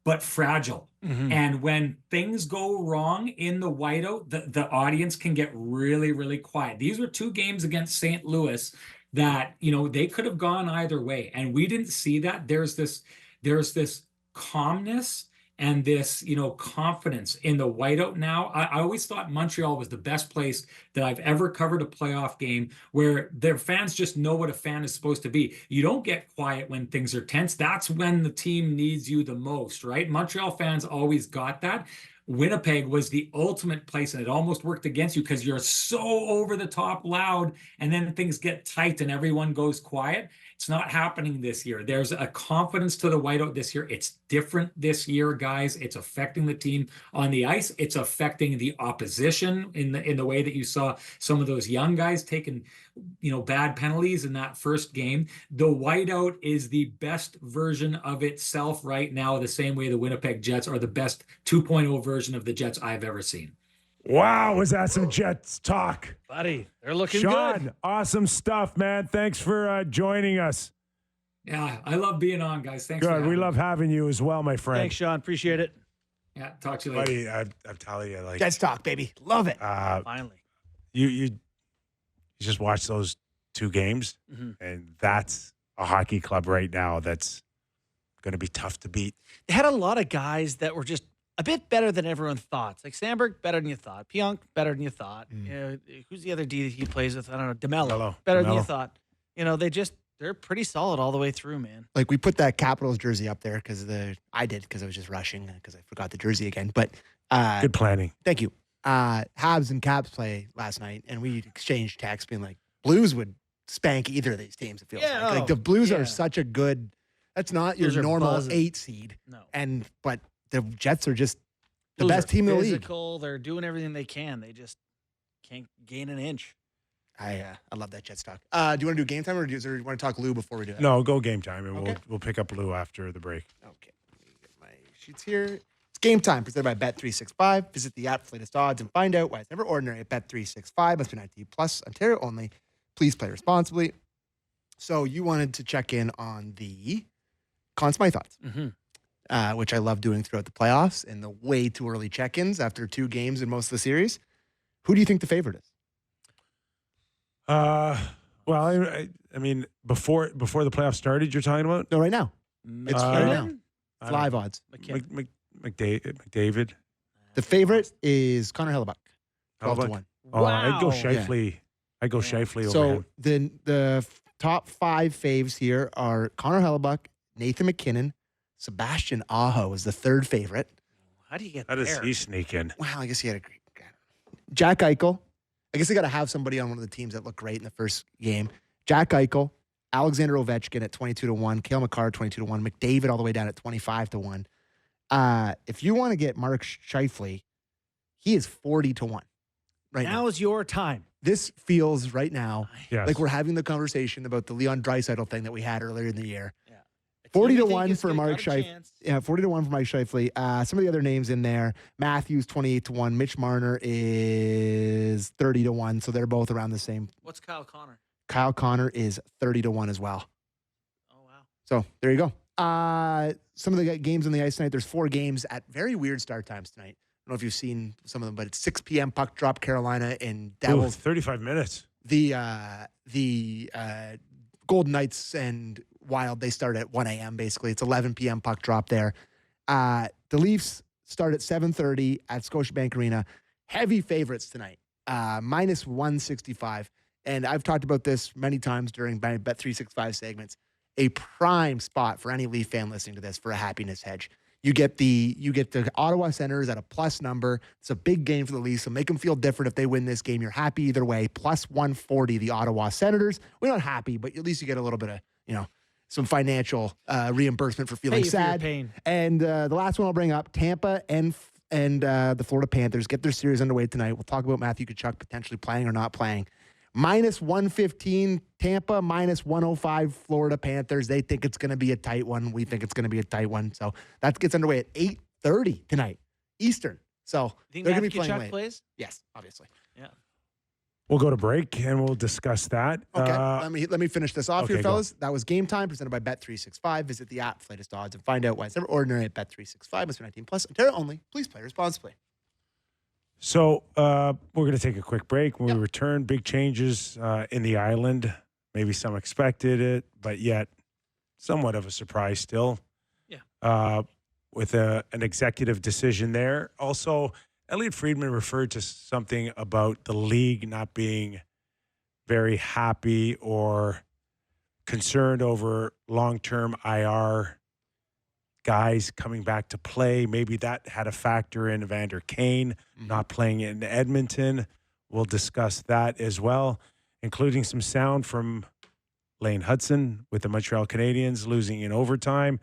H: but fragile. Mm-hmm. And when things go wrong in the whiteout, the audience can get really, really quiet. These were 2 games against St. Louis that, they could have gone either way. And we didn't see that. There's this calmness and this, confidence in the whiteout now. I always thought Montreal was the best place that I've ever covered a playoff game where their fans just know what a fan is supposed to be. You don't get quiet when things are tense. That's when the team needs you the most, right? Montreal fans always got that. Winnipeg was the ultimate place, and it almost worked against you because you're so over the top loud, and then things get tight and everyone goes quiet. It's not happening this year. There's a confidence to the whiteout this year. It's different this year, guys. It's affecting the team on the ice. It's affecting the opposition in the way that you saw some of those young guys taking, bad penalties in that first game. The whiteout is the best version of itself right now, the same way the Winnipeg Jets are the best 2.0 version of the Jets I've ever seen.
A: Wow, was that some Jets talk?
C: Buddy, they're looking
A: Sean,
C: good.
A: Awesome stuff, man. Thanks for joining us.
H: Yeah, I love being on, guys. Thanks.
A: Good. We love having you as well, my friend.
C: Thanks, Sean. Appreciate it.
H: Yeah, talk to you later.
A: Buddy, I'm telling you, like
B: Jets talk, baby. Love it.
C: Finally.
A: You just watch those 2 games, and that's a hockey club right now that's going to be tough to beat.
C: They had a lot of guys that were just a bit better than everyone thought. It's like Sandberg, better than you thought. Pionk, better than you thought. Who's the other D that he plays with? I don't know. DeMello. Better than you thought. They're pretty solid all the way through, man.
B: Like, we put that Capitals jersey up there because I was just rushing because I forgot the jersey again. But
A: good planning.
B: Thank you. Habs and Caps play last night, and we exchanged texts being like, Blues would spank either of these teams, it feels like. Like, the Blues are such a good, that's not your normal buzzing. 8 seed. No. But the Jets are just the best team in the league.
C: They're doing everything they can. They just can't gain an inch.
B: I love that Jets talk. Do you want to do game time, or do you want to talk Lou before we do that?
A: No, go game time, and
B: okay.
A: we'll pick up Lou after the break.
B: Okay. Let me get my sheets here. It's game time, presented by Bet365. Visit the app for latest odds and find out why it's never ordinary at Bet365. Must be 19 plus, Ontario only. Please play responsibly. So you wanted to check in on the Conn Smythe thoughts, which I love doing throughout the playoffs and the way too early check-ins after 2 games in most of the series. Who do you think the favorite is?
A: Well, I mean, before the playoffs started, you're talking about
B: No, right now. It's right now.
C: McKinnon?
B: It's live odds.
C: McKinnon.
A: McDavid.
B: The favorite is Connor Hellebuck, 12 to
A: Hellebuck?
B: 1.
A: Oh, I'd go
C: Wow.
A: Scheifele. I'd go Scheifele over
B: So
A: him.
B: the top 5 faves here are Connor Hellebuck, Nathan McKinnon, Sebastian Aho is the third favorite.
C: How do you get
A: How does
C: there?
A: he sneak in?
B: Wow, I guess he had a great. Jack Eichel. I guess they got to have somebody on one of the teams that looked great in the first game. Jack Eichel, Alexander Ovechkin at 22 to 1, Cale Makar 22 to 1, McDavid all the way down at 25 to 1. If you want to get Mark Scheifele, he is 40 to 1 right now.
C: Now is your time.
B: This feels right now
A: Yes.
B: like we're having the conversation about the Leon Draisaitl thing that we had earlier in the year.
C: Yeah.
B: 40
C: You
B: to
C: think
B: 1
C: it's
B: for
C: got
B: Mark
C: a
B: Scheifele.
C: chance.
B: Yeah, 40 to 1 for Mike Scheifele. Some of the other names in there. Matthews 28 to 1. Mitch Marner is 30 to 1. So they're both around the same.
C: What's Kyle Connor?
B: Kyle Connor is 30 to 1 as well.
C: Oh, wow.
B: So there you go. Some of the games on the ice tonight. There's 4 games at very weird start times tonight. I don't know if you've seen some of them, but it's 6 p.m. puck drop, Carolina and
A: Ooh,
B: Devils.
A: 35 minutes.
B: The Golden Knights and Wild, they start at 1 a.m. basically. It's 11 p.m. puck drop there. The Leafs start at 7:30 at Scotiabank Arena. Heavy favorites tonight, minus 165. And I've talked about this many times during my Bet365 segments. A prime spot for any Leaf fan listening to this for a happiness hedge. You get the Ottawa Senators at a plus number. It's a big game for the Leafs, so make them feel different if they win this game. You're happy either way. Plus 140, the Ottawa Senators. We're not happy, but at least you get a little bit of, some financial reimbursement for feeling
C: Pay you for your
B: sad.
C: pain.
B: And the last one I'll bring up, Tampa and the Florida Panthers get their series underway tonight. We'll talk about Matthew Tkachuk potentially playing or not playing. Minus 115 Tampa, minus 105 Florida Panthers. They think it's going to be a tight one. We think it's going to be a tight one. So that gets underway at 8:30 tonight, Eastern. So
C: You think
B: they're going to
C: Matthew
B: be playing
C: Tkachuk
B: late.
C: plays?
B: Yes, obviously.
C: Yeah.
A: We'll go to break and we'll discuss that.
B: Okay, let me finish this off
A: okay,
B: here,
A: go.
B: fellas. That was Game Time presented by Bet365. Visit the app, latest odds, and find out why it's never ordinary at Bet365. Must be 19 plus. Ontario only. Please play responsibly.
A: So we're going to take a quick break. When we return, big changes in the island. Maybe some expected it, but yet somewhat of a surprise still.
C: Yeah.
A: With an executive decision there. Also, Elliot Friedman referred to something about the league not being very happy or concerned over long-term IR guys coming back to play. Maybe that had a factor in Evander Kane not playing in Edmonton. We'll discuss that as well, including some sound from Lane Hudson with the Montreal Canadiens losing in overtime.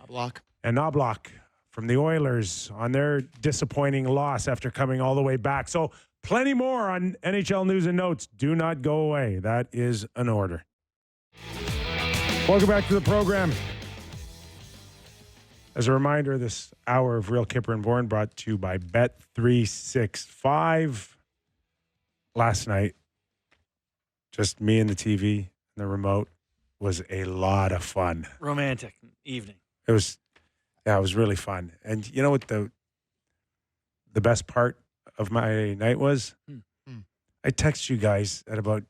B: Block.
A: And Knobloch from the Oilers on their disappointing loss after coming all the way back. So plenty more on NHL News and Notes. Do not go away. That is an order. Welcome back to the program. As a reminder, this hour of Real Kyper and Bourne brought to you by Bet365. Last night, just me and the TV and the remote was a lot of fun.
C: Romantic evening.
A: It was really fun. And you know what the best part of my night was? I texted you guys at about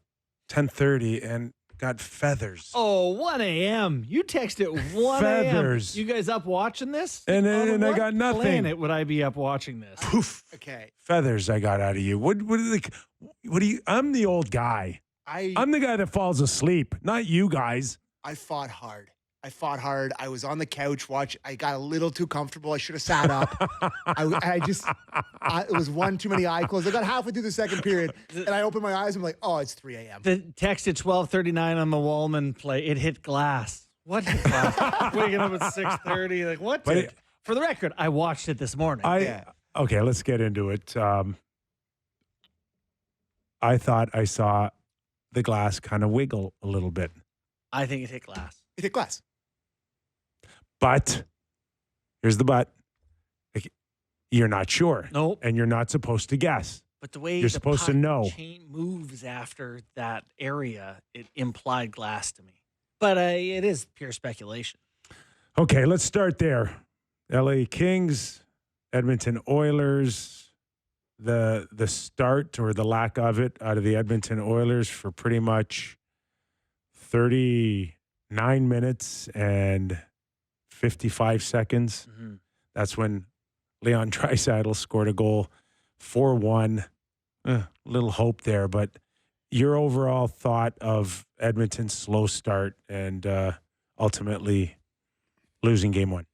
A: 10:30 and got feathers.
C: Oh, 1 a.m. You texted 1 a.m.
A: Feathers.
C: You guys up watching this?
A: And
C: On
A: I
C: what
A: got nothing.
C: planet would I be up watching this?
A: Poof.
B: Okay.
A: Feathers I got out of you. What do you I'm the old guy. I'm the guy that falls asleep, not you guys.
B: I fought hard. I was on the couch I got a little too comfortable. I should have sat up. It was one too many eye closed. I got halfway through the second period and I opened my eyes. I'm like, oh, it's 3 a.m.
C: The text at 12:39 on the Wallman play. It hit glass. What hit glass? Waking up at 6:30. Like what? For the record, I watched it this morning.
A: Okay, let's get into it. I thought I saw the glass kind of wiggle a little bit.
C: I think it hit glass.
B: It hit glass.
A: But here's the but. You're not sure.
C: Nope.
A: And you're not supposed to guess.
C: But the way
A: You're
C: the
A: supposed to
C: puck
A: know.
C: moves after that area, it implied glass to me. But it is pure speculation.
A: Okay, let's start there. LA Kings, Edmonton Oilers, the start or the lack of it out of the Edmonton Oilers for pretty much 39 minutes and 55 seconds.
C: Mm-hmm.
A: That's when Leon Draisaitl scored a goal, 4-1. Little hope there, but your overall thought of Edmonton's slow start and ultimately losing game one?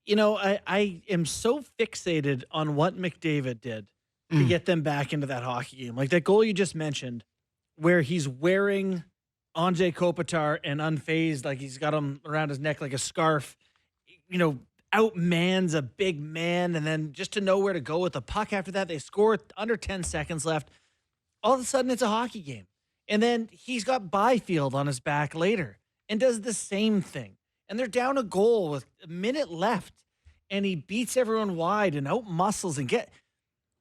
C: You know, I am so fixated on what McDavid did to get them back into that hockey game. Like that goal you just mentioned, where he's wearing Anze Kopitar and unfazed, like he's got him around his neck like a scarf, you know, outmans a big man, and then just to know where to go with the puck after that. They score under 10 seconds left. All of a sudden, it's a hockey game. And then he's got Byfield on his back later and does the same thing. And they're down a goal with a minute left, and he beats everyone wide and out-muscles and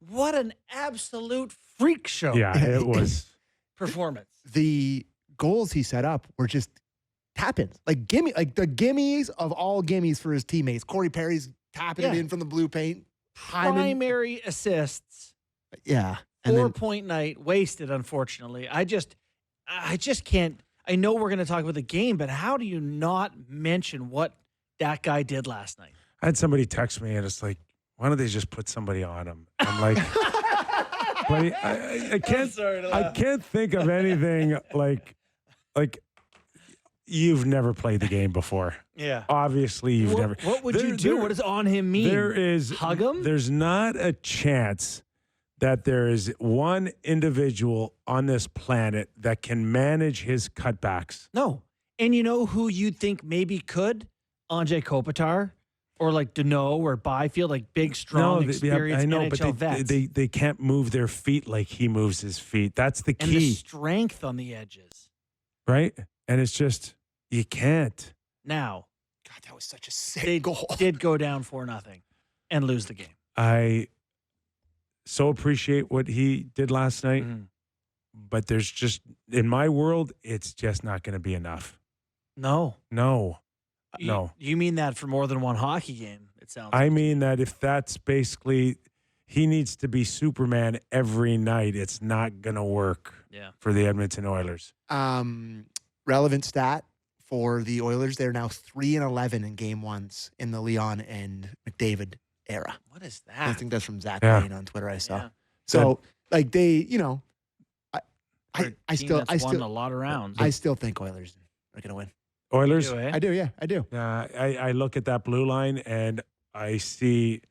C: what an absolute freak show.
A: Yeah, it was.
C: Performance.
B: The goals he set up were just tap-ins, like the gimmies of all gimmies for his teammates. Corey Perry's tapping it in from the blue paint.
C: Primary assists.
B: Yeah.
C: 4-point night wasted, unfortunately. I just can't. I know we're going to talk about the game, but how do you not mention what that guy did last night?
A: I had somebody text me, and it's like, why don't they just put somebody on him? I'm like, but I can't. I can't think of anything like you've never played the game before.
C: Yeah.
A: Obviously, you've never.
C: What would you do? What does on him mean? Hug him?
A: There's not a chance that there is one individual on this planet that can manage his cutbacks.
C: No. And you know who you'd think maybe could? Anze Kopitar or like Deneau or Byfield, like big, strong, experienced NHL vets.
A: They can't move their feet like he moves his feet. That's the key.
C: And the strength on the edges.
A: Right? And it's just, you can't.
C: Now.
B: God, that was such a sick goal.
C: Did go down 4-0 and lose the game.
A: I so appreciate what he did last night, but there's just, in my world, it's just not going to be enough.
C: No.
A: You
C: mean that for more than one hockey game, it sounds like.
A: I mean that if that's basically, he needs to be Superman every night, it's not going to work for the Edmonton Oilers.
B: Relevant stat for the Oilers, they're now 3-11 in game ones in the Leon and McDavid era.
C: What is that?
B: I think that's from Zach Lane on Twitter. I saw.
C: Yeah.
B: So like they, you know, I still
C: won a lot of rounds.
B: I still think Oilers are going to win.
A: Oilers?
C: You do, eh?
B: I do. Yeah, I do.
A: I look at that blue line and I see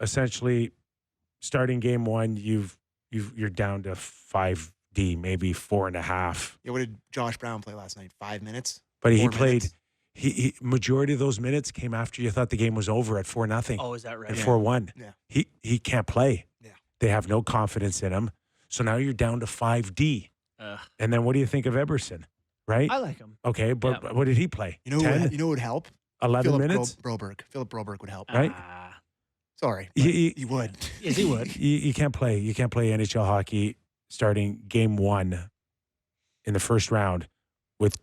A: essentially starting game one, you're down to 5D, maybe 4.5.
B: Yeah. What did Josh Brown play last night? 5 minutes.
A: But he played. He majority of those minutes came after you thought the game was over at 4-0.
C: Oh, is that right?
A: And 4-1.
B: Yeah.
A: He can't play.
B: Yeah.
A: They have no confidence in him. So now you're down to 5D. And then what do you think of Eberson? Right?
C: I like him.
A: Okay, but what did he play?
B: You know
A: 10?
B: who would help?
A: 11 minutes?
B: Philip Broberg would help.
A: Right?
B: Sorry.
A: He
B: would.
C: Yes, he would.
A: You can't play. You can't play NHL hockey starting game one in the first round with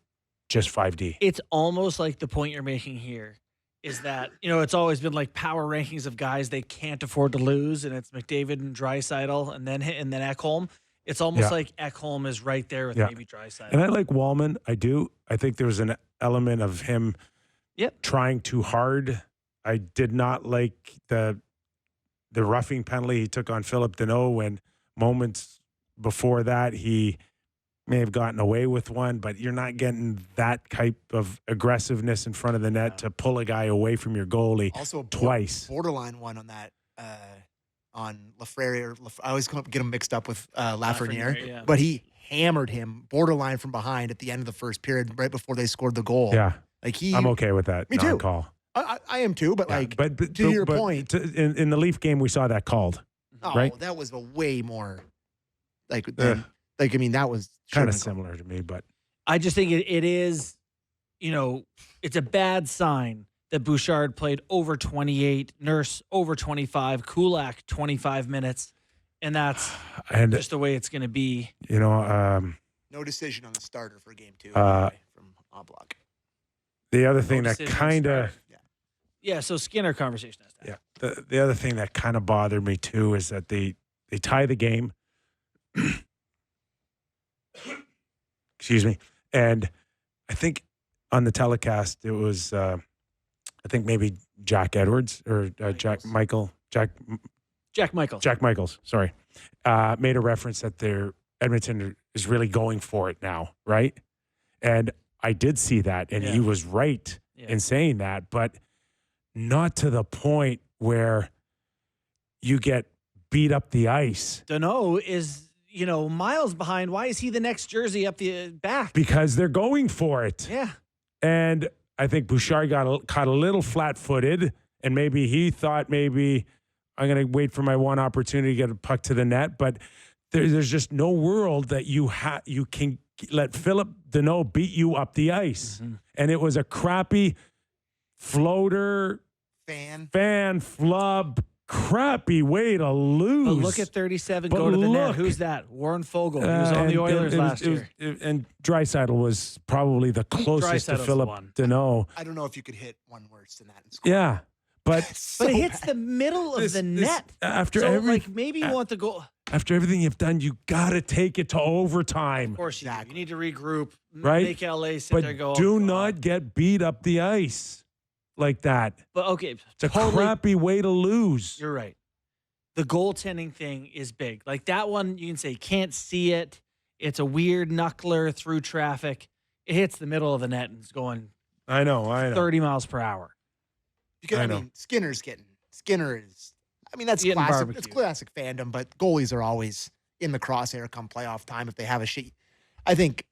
A: just 5D.
C: It's almost like the point you're making here is that, you know, it's always been like power rankings of guys they can't afford to lose, and it's McDavid and Draisaitl and then Ekholm. It's almost like Ekholm is right there with maybe Draisaitl.
A: And I like Wallman. I do. I think there was an element of him trying too hard. I did not like the roughing penalty he took on Philip Deneau when moments before that he may have gotten away with one, but you're not getting that type of aggressiveness in front of the net to pull a guy away from your goalie
B: also
A: twice.
B: Borderline one on that on Lafreniere. I always get him mixed up with Lafreniere, but he hammered him borderline from behind at the end of the first period, right before they scored the goal.
A: Yeah,
B: like
A: I'm okay with that.
B: Me too.
A: Call.
B: I am too, but
A: but
B: to your point,
A: in the Leaf game we saw that called.
B: Oh,
A: right?
B: That was a way more I mean, that was
A: kind of similar to me, but
C: I just think it is, you know, it's a bad sign that Bouchard played over 28, Nurse over 25, Kulak 25 minutes, and that's just the way it's going to be.
A: You know,
B: no decision on the starter for game 2 from Oblak.
A: The other thing that kind of
C: so Skinner conversation has to
A: happen. The other thing that kind of bothered me too is that they tie the game. Excuse me. And I think on the telecast, it was, I think maybe Jack Edwards or Jack Michaels, sorry, made a reference that Edmonton is really going for it now, right? And I did see that, and he was right in saying that, but not to the point where you get beat up the ice.
C: Danault is, miles behind. Why is he the next jersey up the back?
A: Because they're going for it.
C: Yeah.
A: And I think Bouchard caught a little flat-footed, and maybe he thought I'm going to wait for my one opportunity to get a puck to the net. But there's just no world that you can let Philip Danault beat you up the ice. Mm-hmm. And it was a crappy floater, fan flub, crappy way to lose.
C: But look at 37 go to the net. Who's that? Warren Fogle. He was on the Oilers last year.
A: And Draisaitl was probably the closest to Philip Danault.
B: I don't know if you could hit one worse than that in score.
A: Yeah. But
C: it hits the middle of the net. Maybe you want the goal.
A: After everything you've done, you got to take it to overtime.
C: Of course you do. You need to regroup.
A: Right?
C: Make LA sit
A: but
C: there and go.
A: Do not get beat up the ice like that.
C: But okay.
A: It's a crappy way to lose.
C: You're right. The goaltending thing is big. Like that one, you can say can't see it. It's a weird knuckler through traffic. It hits the middle of the net and it's going.
A: I know.
C: 30 miles per hour.
B: Because Skinner is. That's classic. It's classic fandom, but goalies are always in the crosshair come playoff time if they have a sheet. I think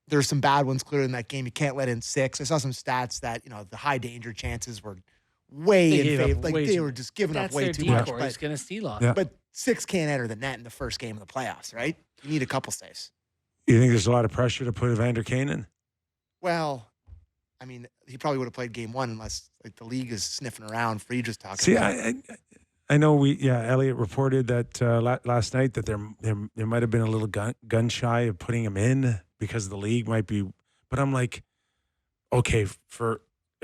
B: there's some bad ones clearly in that game. You can't let in 6. I saw some stats that the high danger chances were way in favor. Like they were just giving up way too much.
C: He's going to steal on.
B: Yeah. But 6 can't enter the net in the first game of the playoffs, right? You need a couple saves.
A: You think there's a lot of pressure to put Evander Kane in?
B: Well, he probably would have played game 1 unless the league is sniffing around for you just talking.
A: See, I know Elliot reported that last night that there might have been a little gun shy of putting him in because the league might be, but I'm like, okay,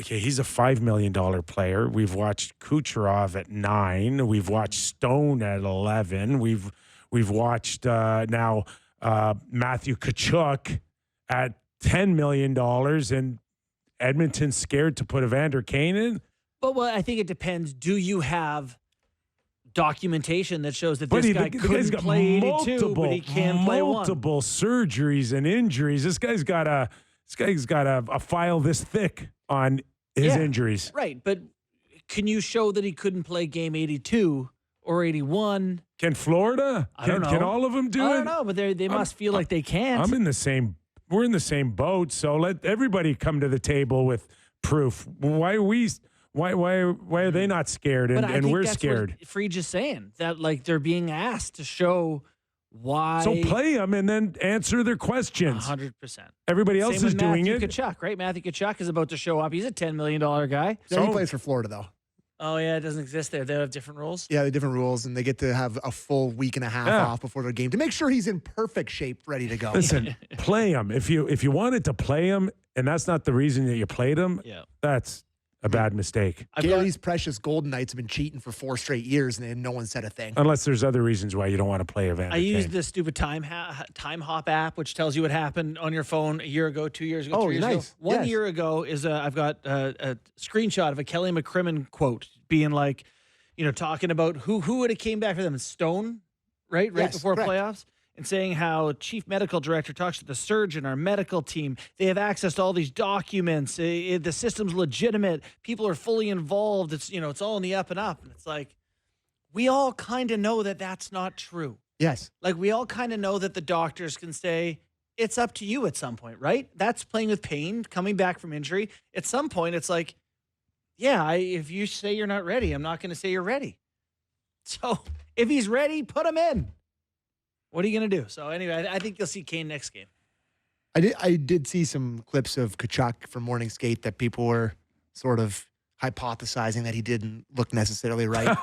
A: he's a $5 million player. We've watched Kucherov at 9. We've watched Stone at 11. We've watched now Matthew Tkachuk at $10 million, and Edmonton's scared to put Evander Kane in.
C: But I think it depends. Do you have documentation that shows that this guy couldn't play 82, but he can play 1?
A: Multiple surgeries and injuries. This guy's got a file this thick on his injuries.
C: Right, but can you show that he couldn't play game 82 or 81?
A: Can Florida?
C: I don't know.
A: Can all of them do it?
C: I don't know, but they must feel like they can't.
A: We're in the same boat, so let everybody come to the table with proof. Why are they not scared and we're scared?
C: What Friedge is saying that they're being asked to show why.
A: So play them and then answer their questions.
C: 100%.
A: Everybody else is doing it.
C: Matthew Tkachuk, right? Matthew Tkachuk is about to show up. He's a $10 million guy.
B: Yeah, he plays for Florida though.
C: Oh yeah, it doesn't exist there. They have different rules.
B: Yeah, they have different rules, and they get to have a full week and a half off before their game to make sure he's in perfect shape, ready to go.
A: Listen, play him if you wanted to play him, and that's not the reason that you played him.
C: Yeah,
A: that's a bad mistake.
B: Gary's precious Golden Knights have been cheating for 4 straight years, and no one said a thing.
A: Unless there's other reasons why you don't want to play Evander Kane.
C: I used the stupid time hop app, which tells you what happened on your phone a year ago, 2 years ago, 3 years ago. 1 year ago is I've got a screenshot of a Kelly McCrimmon quote being like, talking about who would have came back for them. Stone, right before playoffs. And saying how chief medical director talks to the surgeon, our medical team. They have access to all these documents. The system's legitimate. People are fully involved. It's it's all in the up and up. And it's like, we all kind of know that that's not true.
B: Yes.
C: We all kind of know that the doctors can say, it's up to you at some point, right? That's playing with pain, coming back from injury. At some point, it's like, if you say you're not ready, I'm not going to say you're ready. So if he's ready, put him in. What are you going to do? So anyway, I think you'll see Kane next game.
B: I did see some clips of Tkachuk from morning skate that people were sort of hypothesizing that he didn't look necessarily right.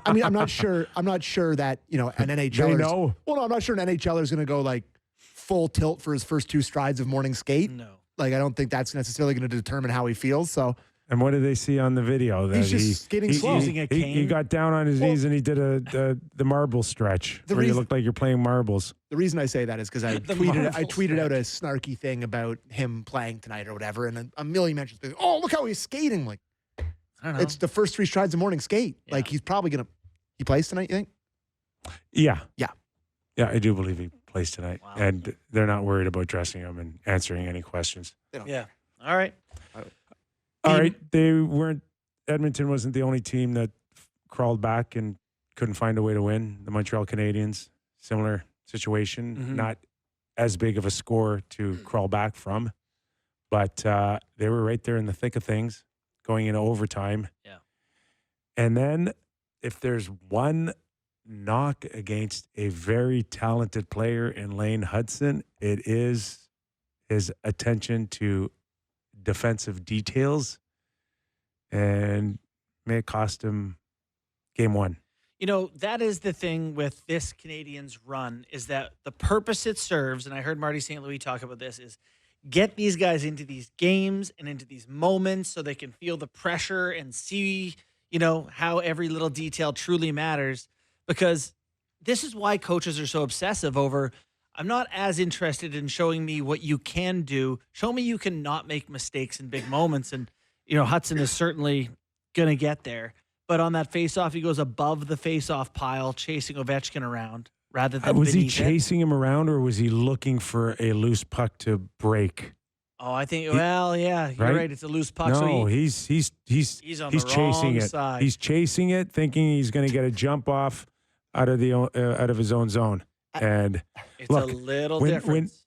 B: I'm not sure that, an NHLer. Well, no, I'm not sure an NHLer is going to go full tilt for his first 2 strides of morning skate.
C: No.
B: I don't think that's necessarily going to determine how he feels. So
A: And what did they see on the video? That
B: He's just skating slow.
C: Using a cane.
A: He got down on his knees and he did the marble stretch where you look like you're playing marbles.
B: The reason I say that is because I
C: The
B: tweeted out a
C: marble
B: snarky thing about him playing tonight or whatever, and a million mentions. Oh, look how he's skating! Like,
C: I don't know.
B: it's the first 3 strides of morning skate.
C: Yeah.
B: Like, he's probably gonna. He plays tonight, you think?
A: Yeah.
B: Yeah.
A: Yeah, I do believe he plays tonight.
C: Wow.
A: And they're not worried about dressing him and answering any questions.
C: Yeah. All right.
A: All right. Edmonton wasn't the only team that crawled back and couldn't find a way to win. The Montreal Canadiens, similar situation.
C: Mhm.
A: Not as big of a score to crawl back from, but they were right there in the thick of things going into overtime.
C: Yeah.
A: And then if there's one knock against a very talented player in Lane Hudson, it is his attention to defensive details, and may have cost him game 1.
C: You know, that is the thing with this Canadiens run, is that the purpose it serves, and I heard Marty St. Louis talk about this, is get these guys into these games and into these moments so they can feel the pressure and see, you know, how every little detail truly matters. Because this is why coaches are so obsessive over, I'm not as interested in showing me what you can do. Show me you can not make mistakes in big moments. And, you know, Hudson is certainly going to get there. But on that faceoff, he goes above the faceoff pile, chasing Ovechkin around rather than
A: Was he
C: beneath it.
A: chasing him around, or was he looking for a loose puck to break?
C: Oh, I think, well, yeah, you're
A: right?
C: right. It's a loose puck.
A: No,
C: So
A: he's
C: on the
A: chasing
C: wrong
A: it.
C: side.
A: He's chasing it, thinking he's going to get a jump off out of his own zone. And
C: it's
A: look,
C: a little
A: when-
C: difference.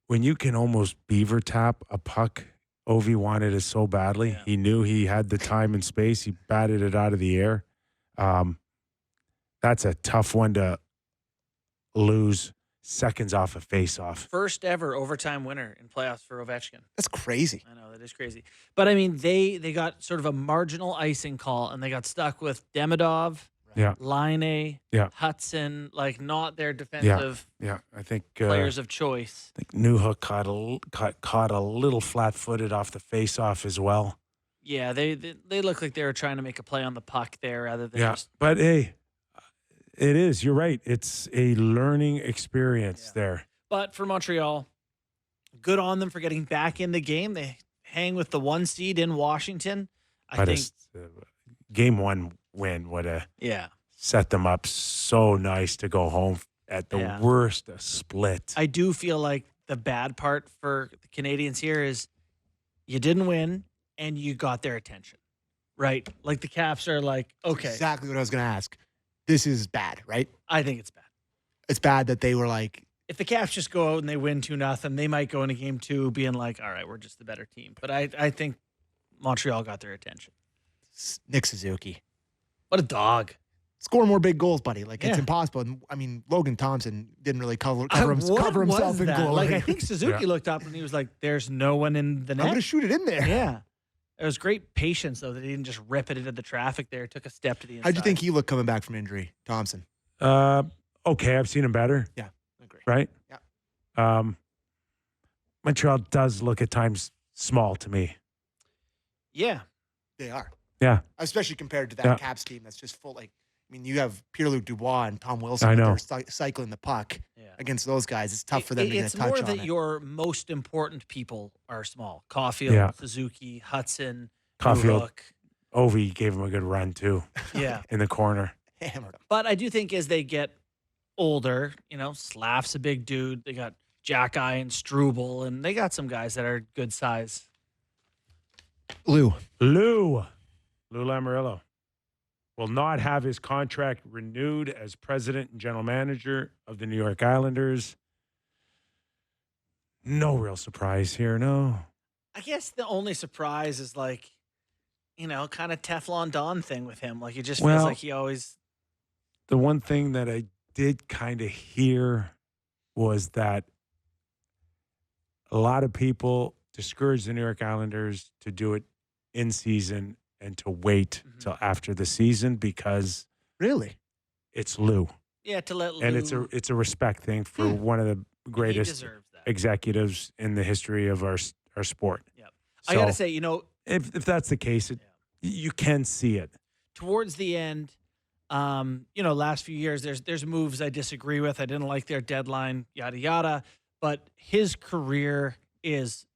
A: when you can almost beaver tap a puck, Ovi wanted it so badly.
C: Yeah.
A: He knew he had the time and space. He batted it out of the air. That's a tough one to lose seconds off a face-off.
C: First ever overtime winner in playoffs for Ovechkin.
B: That's crazy.
C: I know, that is crazy. But, I mean, they got sort of a marginal icing call, and they got stuck with Demidov,
A: Yeah.
C: Laine,
A: Yeah.
C: Hudson, like not their defensive
A: Yeah, I think
C: players of choice.
A: I think Newhook caught a little flat-footed off the face-off as well.
C: Yeah, they look like they were trying to make a play on the puck there rather than
A: Yeah,
C: just
A: but hey, it is. You're right. It's a learning experience there.
C: But for Montreal, good on them for getting back in the game. They hang with the 1 seed in Washington. I think,
A: Game 1 win would have
C: yeah.
A: set them up so nice to go home at the worst split.
C: I do feel like the bad part for the Canadiens here is you didn't win and you got their attention, right? Like the Caps are like, okay,
B: Exactly what I was going to ask. This is bad, right?
C: I think it's bad.
B: It's bad that they were like,
C: If the Caps just go out and they win 2-0, they might go into game 2 being like, all right, we're just the better team. But I think Montreal got their attention.
B: Nick Suzuki.
C: What a dog.
B: Score more big goals, buddy. Like, it's
C: Yeah.
B: impossible. And, I mean, Logan Thompson didn't really cover
C: What
B: himself
C: was
B: in
C: that?
B: glory.
C: Like, I think Suzuki looked up and he was like, there's no one in the
B: I'm
C: net.
B: going to shoot it in there.
C: Yeah. It was great patience, though, that he didn't just rip it into the traffic there. Took a step to the inside.
B: How'd you think he looked coming back from injury, Thompson?
A: Okay, I've seen him better.
B: Yeah, I agree.
A: Right?
B: Yeah.
A: Montreal does look at times small to me.
C: Yeah.
B: They are.
A: Yeah.
B: Especially compared to that
A: Yeah.
B: Caps team that's just full. Like, I mean, you have Pierre-Luc Dubois and Tom Wilson.
A: I
B: out
A: know.
B: there cycling the puck against those guys. It's tough for them to get a
C: It's
B: touch
C: more
B: on
C: that
B: it.
C: your most important people are small. Caulfield,
A: Yeah.
C: Suzuki, Hudson,
A: Caulfield.
C: Newhook.
A: Ovi gave him a good run, too,
C: Yeah.
A: in the corner.
B: Hammered them.
C: But I do think as they get older, you know, Slav's a big dude. They got Jack-Eye and Struble, and they got some guys that are good size.
B: Lou.
A: Lou Lamoriello will not have his contract renewed as president and general manager of the New York Islanders. No real surprise here, no.
C: I guess the only surprise is like, you know, kind of Teflon Don thing with him. Like it just feels
A: Well,
C: like he always.
A: The one thing that I did kind of hear was that a lot of people discouraged the New York Islanders to do it in season and to wait till after the season because
B: Really?
A: it's Lou.
C: Yeah, to let Lou.
A: And it's a respect thing for one of the
C: he
A: greatest
C: deserves that.
A: executives in the history of our sport.
C: Yep. I got to
A: So
C: say,
A: if that's the case, you can see it.
C: towards the end, last few years, there's moves I disagree with. I didn't like their deadline, yada, yada. But his career is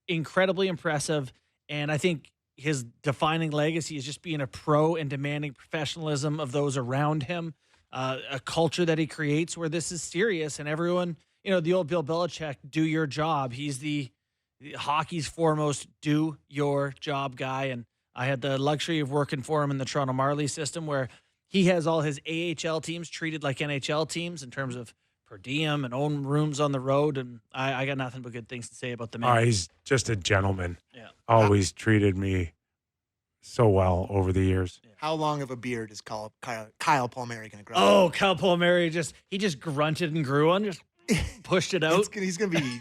C: incredibly impressive. And I think his defining legacy is just being a pro and demanding professionalism of those around him, a culture that he creates where this is serious and everyone, the old Bill Belichick, do your job. He's the hockey's foremost do your job guy. And I had the luxury of working for him in the Toronto Marlies system where he has all his AHL teams treated like NHL teams in terms of per diem and own rooms on the road. And I got nothing but good things to say about the man.
A: He's just a gentleman.
C: Yeah.
A: Always treated me so well over the years.
B: How long of a beard is Kyle Palmieri going to grow?
C: Oh, Kyle Palmieri he just grunted and grew on, just pushed it out.
B: He's going to be.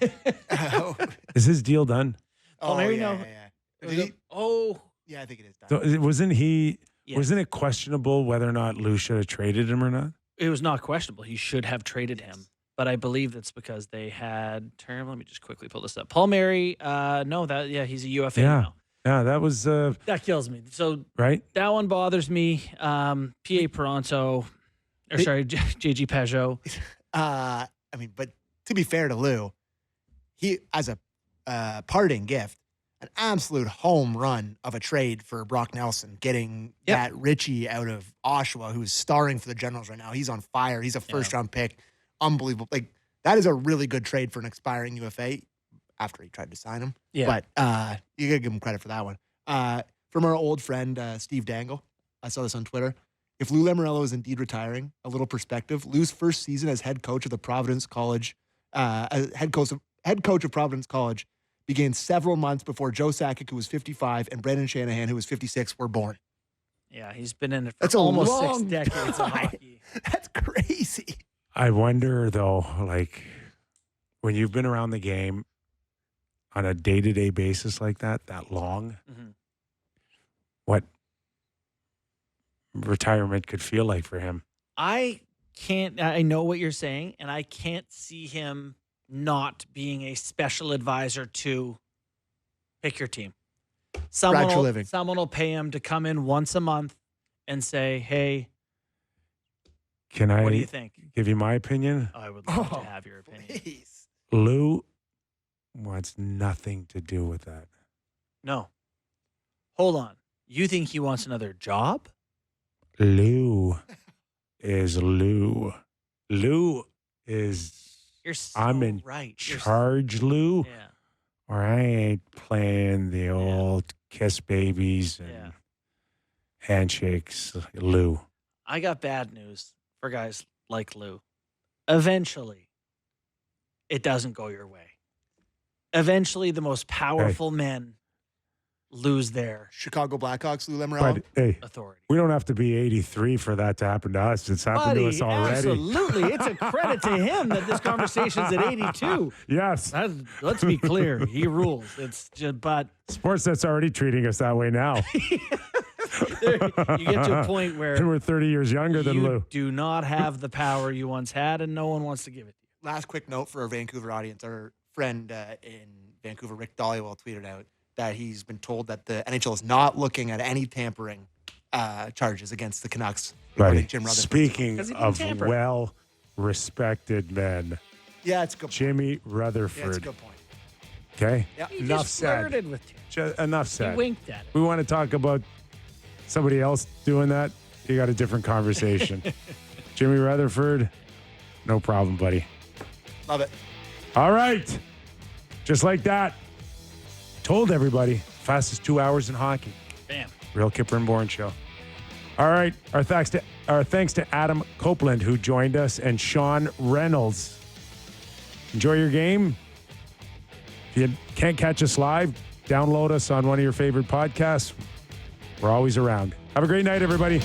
A: Is his deal done?
C: Palmieri,
B: yeah,
C: no.
B: yeah. Did he?
C: Oh,
B: Yeah, I think it is done.
A: So wasn't he?
C: Yes.
A: Wasn't it questionable whether or not Lou should have traded him or not?
C: it was not questionable. He should have traded him. But I believe that's because they had term. Let me just quickly pull this up. Palmieri, he's a UFA now.
A: Yeah, that was
C: That kills me. So
A: right.
C: that one bothers me. PA Toronto, JG Peugeot.
B: But to be fair to Lou, he, as a parting gift, an absolute home run of a trade for Brock Nelson, getting that Richie out of Oshawa, who's starring for the Generals right now. He's on fire. He's a first-round pick. Unbelievable. Like, that is a really good trade for an expiring UFA after he tried to sign him. Yeah. But you got to give him credit for that one. From our old friend, Steve Dangle, I saw this on Twitter. If Lou Lamoriello is indeed retiring, a little perspective, Lou's first season as head coach of the Providence College, head coach of Providence College, began several months before Joe Sakic, who was 55, and Brendan Shanahan, who was 56, were born.
C: Yeah, he's been in it for
B: That's
C: almost
B: long
C: 6 decades of hockey.
B: That's crazy.
A: I wonder, though, like, when you've been around the game on a day-to-day basis like that long, what retirement could feel like for him.
C: I know what you're saying, and I can't see him not being a special advisor to pick your team. Someone will pay him to come in once a month and say, hey,
A: what
C: do you think?
A: Give you my opinion?
C: I would love to have your opinion.
B: Please.
A: Lou wants nothing to do with that.
C: No. Hold on. You think he wants another job?
A: Lou is Lou. Lou is...
C: You're so
A: I'm in
C: right.
A: charge, Lou.
C: Yeah.
A: Or I ain't playing the old kiss babies and handshakes, Lou.
C: I got bad news for guys like Lou. Eventually, it doesn't go your way. Eventually, the most powerful men lose their
B: Chicago Blackhawks, Lou Lamoriello.
A: But,
C: authority.
A: We don't have to be 83 for that to happen to us. It's happened to us already.
C: Absolutely. It's a credit to him that this conversation's at 82.
A: Yes.
C: Let's be clear. He rules. It's just, but
A: Sportsnet's already treating us that way now.
C: You get to a point where
A: and we're 30 years younger than Lou.
C: You do not have the power you once had, and no one wants to give it to you.
B: Last quick note for our Vancouver audience. Our friend in Vancouver, Rick Dollywell, tweeted out that he's been told that the NHL is not looking at any tampering charges against the Canucks.
A: Buddy,
B: Jim Rutherford.
A: speaking of well-respected men,
B: it's a good point.
A: Jimmy Rutherford.
B: Yeah, it's a good point.
A: Okay?
B: Yeah.
C: He
A: Enough
C: just
A: said.
C: flirted with you.
A: Enough said.
C: He winked at it.
A: We want to talk about somebody else doing that. You got a different conversation. Jimmy Rutherford, no problem, buddy.
B: Love it.
A: All right. Just like that. Told everybody, fastest 2 hours in hockey.
C: Bam.
A: Real Kyper and Bourne show. All right. Our thanks to Adam Copeland, who joined us, and Sean Reynolds. Enjoy your game. If you can't catch us live, download us on one of your favorite podcasts. We're always around. Have a great night, everybody.